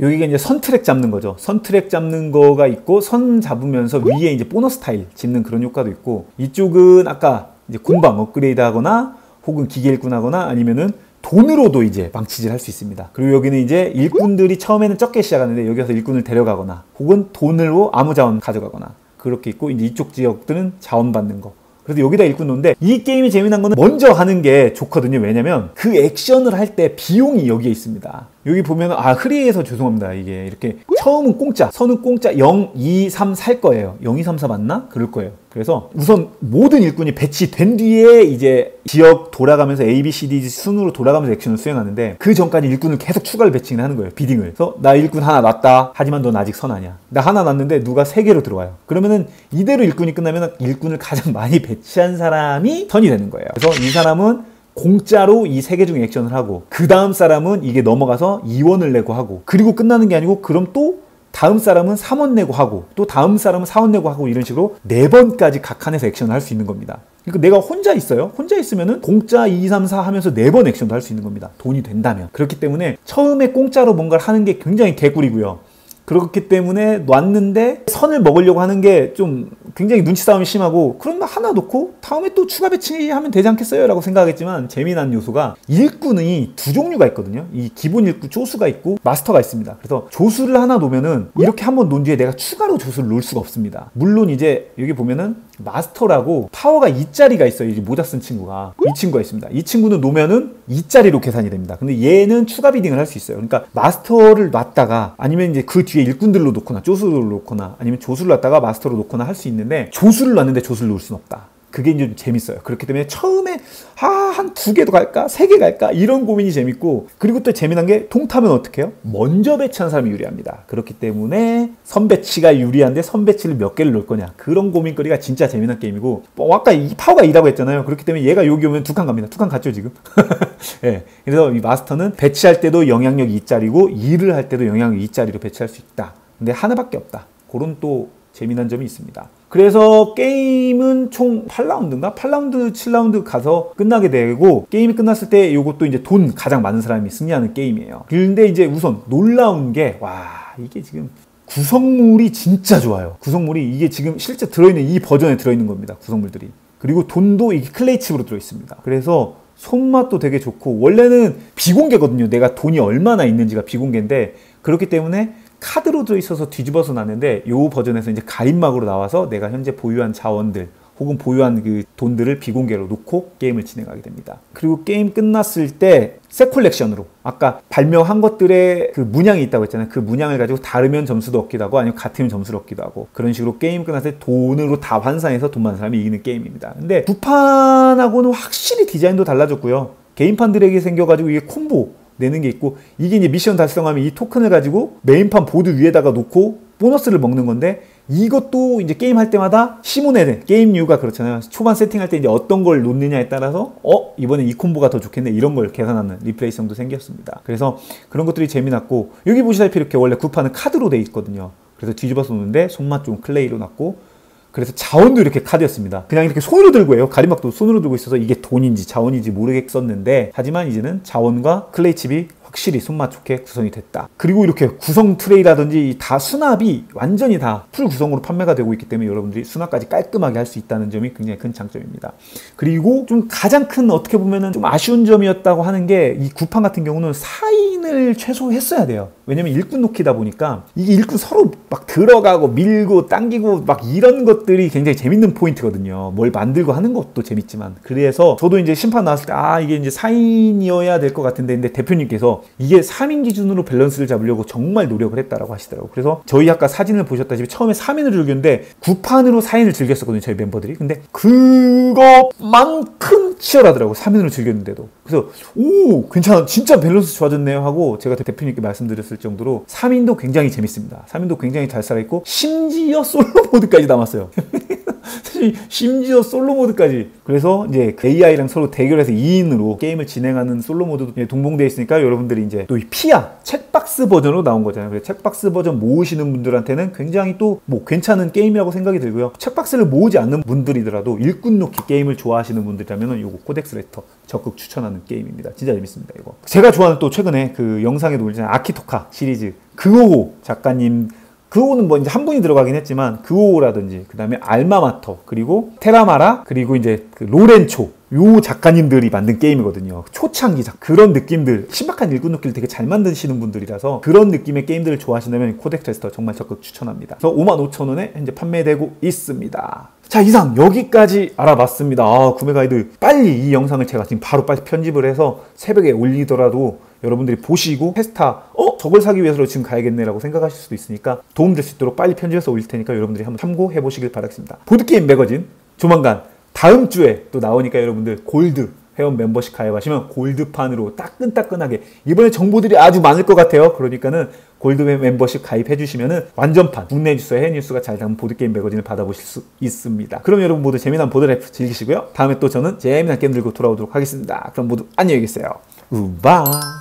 여기가 이제 선 트랙 잡는 거죠. 선 트랙 잡는 거가 있고, 선 잡으면서 위에 이제 보너스 타일 짓는 그런 효과도 있고, 이쪽은 아까 이제 공방 업그레이드 하거나, 혹은 기계 일꾼 하거나, 아니면은 돈으로도 이제 망치질 할 수 있습니다. 그리고 여기는 이제 일꾼들이 처음에는 적게 시작하는데, 여기서 일꾼을 데려가거나, 혹은 돈으로 아무 자원 가져가거나, 그렇게 있고, 이제 이쪽 지역들은 자원 받는 거. 그래서 여기다 일꾼 놓는데, 이 게임이 재미난 거는 먼저 하는 게 좋거든요. 왜냐면 그 액션을 할 때 비용이 여기에 있습니다. 여기 보면 흐리에서 죄송합니다. 이게 이렇게 처음은 공짜, 선은 공짜, 0, 2, 3 살 거예요. 0, 2, 3, 4 맞나? 그럴 거예요. 그래서 우선 모든 일꾼이 배치된 뒤에 이제 지역 돌아가면서 A, B, C, D 순으로 돌아가면서 액션을 수행하는데, 그 전까지 일꾼을 계속 추가를 배치를 하는 거예요. 비딩을. 그래서 나 일꾼 하나 놨다. 하지만 넌 아직 선 아니야. 나 하나 놨는데 누가 3개로 들어와요. 그러면은 이대로 일꾼이 끝나면 일꾼을 가장 많이 배치한 사람이 선이 되는 거예요. 그래서 이 사람은 공짜로 이 3개 중에 액션을 하고, 그 다음 사람은 이게 넘어가서 2원을 내고 하고, 그리고 끝나는 게 아니고, 그럼 또 다음 사람은 3원 내고 하고, 또 다음 사람은 4원 내고 하고, 이런 식으로 4번까지 각 칸에서 액션을 할 수 있는 겁니다. 그러니까 내가 혼자 있어요. 혼자 있으면은 공짜 2, 3, 4 하면서 4번 액션도 할 수 있는 겁니다. 돈이 된다면. 그렇기 때문에 처음에 공짜로 뭔가를 하는 게 굉장히 개꿀이고요. 그렇기 때문에 놨는데 선을 먹으려고 하는 게 좀 굉장히 눈치 싸움이 심하고, 그러면 하나 놓고 다음에 또 추가 배치하면 되지 않겠어요? 라고 생각하겠지만, 재미난 요소가 일꾼이 2종류가 있거든요. 이 기본 일꾼 조수가 있고 마스터가 있습니다. 그래서 조수를 하나 놓으면은 이렇게 한번 놓은 뒤에 내가 추가로 조수를 놓을 수가 없습니다. 물론 이제 여기 보면은 마스터라고 파워가 2짜리가 있어요. 이 모자 쓴 친구가, 이 친구가 있습니다. 이 친구는 놓으면은 2짜리로 계산이 됩니다. 근데 얘는 추가 비딩을 할 수 있어요. 그러니까 마스터를 놨다가, 아니면 이제 그 뒤에 일꾼들로 놓거나 조수를 놓거나, 아니면 조수를 놨다가 마스터로 놓거나 할 수 있는데, 조수를 놨는데 조수를 놓을 수는 없다. 그게 이제 좀 재밌어요. 그렇기 때문에 처음에 한 2개도 갈까? 3개 갈까? 이런 고민이 재밌고, 그리고 또 재미난 게, 동타면 어떻게 해요? 먼저 배치한 사람이 유리합니다. 그렇기 때문에 선배치가 유리한데 선배치를 몇 개를 넣을 거냐, 그런 고민거리가 진짜 재미난 게임이고, 아까 이 파워가 2라고 했잖아요. 그렇기 때문에 얘가 여기 오면 2칸 갑니다. 2칸 갔죠 지금? 네. 그래서 이 마스터는 배치할 때도 영향력 2짜리고 2를 할 때도 영향력 2짜리로 배치할 수 있다. 근데 하나밖에 없다. 그런 또 재미난 점이 있습니다. 그래서 게임은 총 8라운드인가? 8라운드, 7라운드 가서 끝나게 되고, 게임이 끝났을 때 이것도 이제 돈 가장 많은 사람이 승리하는 게임이에요. 그런데 이제 우선 놀라운 게, 이게 지금 구성물이 진짜 좋아요. 구성물이 이게 지금 실제 들어있는 이 버전에 들어있는 겁니다. 구성물들이. 그리고 돈도 이게 클레이 칩으로 들어있습니다. 그래서 손맛도 되게 좋고, 원래는 비공개거든요. 내가 돈이 얼마나 있는지가 비공개인데, 그렇기 때문에 카드로 들어있어서 뒤집어서 놨는데, 이 버전에서 이제 가림막으로 나와서 내가 현재 보유한 자원들 혹은 보유한 그 돈들을 비공개로 놓고 게임을 진행하게 됩니다. 그리고 게임 끝났을 때 색 콜렉션으로 아까 발명한 것들의 그 문양이 있다고 했잖아요. 그 문양을 가지고 다르면 점수도 얻기도 하고 아니면 같으면 점수를 얻기도 하고, 그런 식으로 게임 끝났을 때 돈으로 다 환산해서 돈 많은 사람이 이기는 게임입니다. 근데 구판하고는 확실히 디자인도 달라졌고요. 게임판 드랙이 생겨가지고 이게 콤보 내는 게 있고, 이게 이제 미션 달성하면 이 토큰을 가지고 메인판 보드 위에다가 놓고 보너스를 먹는 건데, 이것도 이제 게임 할 때마다 시무네는 게임류가 그렇잖아요. 초반 세팅할 때 이제 어떤 걸 놓느냐에 따라서 이번엔 이 콤보가 더 좋겠네, 이런 걸 계산하는 리플레이성도 생겼습니다. 그래서 그런 것들이 재미났고, 여기 보시다시피 이렇게 원래 구판은 카드로 돼 있거든요. 그래서 뒤집어서 놓는데 손맛 좀 클레이로 놨고, 그래서 자원도 이렇게 카드였습니다. 그냥 이렇게 손으로 들고 해요. 가림막도 손으로 들고 있어서 이게 돈인지 자원인지 모르겠었는데, 하지만 이제는 자원과 클레이 칩이 확실히 손맛 좋게 구성이 됐다. 그리고 이렇게 구성 트레이라든지 다 수납이 완전히 다 풀 구성으로 판매가 되고 있기 때문에 여러분들이 수납까지 깔끔하게 할 수 있다는 점이 굉장히 큰 장점입니다. 그리고 좀 가장 큰, 어떻게 보면은 좀 아쉬운 점이었다고 하는 게, 이 구판 같은 경우는 사인을 최소 했어야 돼요. 왜냐면 일꾼 놓기다 보니까 이게 일꾼 서로 막 들어가고 밀고 당기고 막 이런 것들이 굉장히 재밌는 포인트거든요. 뭘 만들고 하는 것도 재밌지만. 그래서 저도 이제 심판 나왔을 때 이게 이제 사인이어야 될 것 같은데, 근데 대표님께서 이게 3인 기준으로 밸런스를 잡으려고 정말 노력을 했다라고 하시더라고요. 그래서 저희 아까 사진을 보셨다시피 처음에 3인을 즐겼는데 9판으로 4인을 즐겼었거든요, 저희 멤버들이. 근데 그것만큼 치열하더라고요, 3인으로 즐겼는데도. 그래서 괜찮아, 진짜 밸런스 좋아졌네요 하고 제가 대표님께 말씀드렸을 정도로 3인도 굉장히 재밌습니다. 3인도 굉장히 잘 살아있고, 심지어 솔로 모드까지 남았어요. 심지어 솔로 모드까지. 그래서 이제 AI랑 서로 대결해서 2인으로 게임을 진행하는 솔로 모드도 동봉되어 있으니까, 여러분들이 이제 또 이 피아 책박스 버전으로 나온 거잖아요. 그래서 책박스 버전 모으시는 분들한테는 굉장히 또 뭐 괜찮은 게임이라고 생각이 들고요. 책박스를 모으지 않는 분들이더라도 일꾼 놓기 게임을 좋아하시는 분들이라면 요거 코덱스 레터 적극 추천하는 게임입니다. 진짜 재밌습니다, 이거. 제가 좋아하는, 또 최근에 그 영상에도 올리잖아요, 아키토카 시리즈 그호호 작가님. 그호는 뭐 이제 한 분이 들어가긴 했지만, 그호라든지 그 다음에 알마마터, 그리고 테라마라, 그리고 이제 그 로렌초, 요 작가님들이 만든 게임이거든요. 초창기작 그런 느낌들, 신박한 일꾼 놓기를 되게 잘 만드시는 분들이라서 그런 느낌의 게임들을 좋아하신다면 코덱스 레터 정말 적극 추천합니다. 그래서 55,000원에 현재 판매되고 있습니다. 자, 이상 여기까지 알아봤습니다. 구매 가이드, 빨리 이 영상을 제가 지금 바로 빨리 편집을 해서 새벽에 올리더라도 여러분들이 보시고 페스타 저걸 사기 위해서 지금 가야겠네 라고 생각하실 수도 있으니까, 도움될 수 있도록 빨리 편집해서 올릴 테니까 여러분들이 한번 참고해 보시길 바라겠습니다. 보드게임 매거진 조만간 다음 주에 또 나오니까, 여러분들 골드 회원 멤버십 가입하시면 골드판으로 따끈따끈하게, 이번에 정보들이 아주 많을 것 같아요. 그러니까는 골드 멤버십 가입해 주시면은 완전판, 국내 뉴스와 해외 뉴스가 잘 담은 보드게임 매거진을 받아보실 수 있습니다. 그럼 여러분 모두 재미난 보드라이프 즐기시고요. 다음에 또 저는 재미난 게임 들고 돌아오도록 하겠습니다. 그럼 모두 안녕히 계세요. 우바.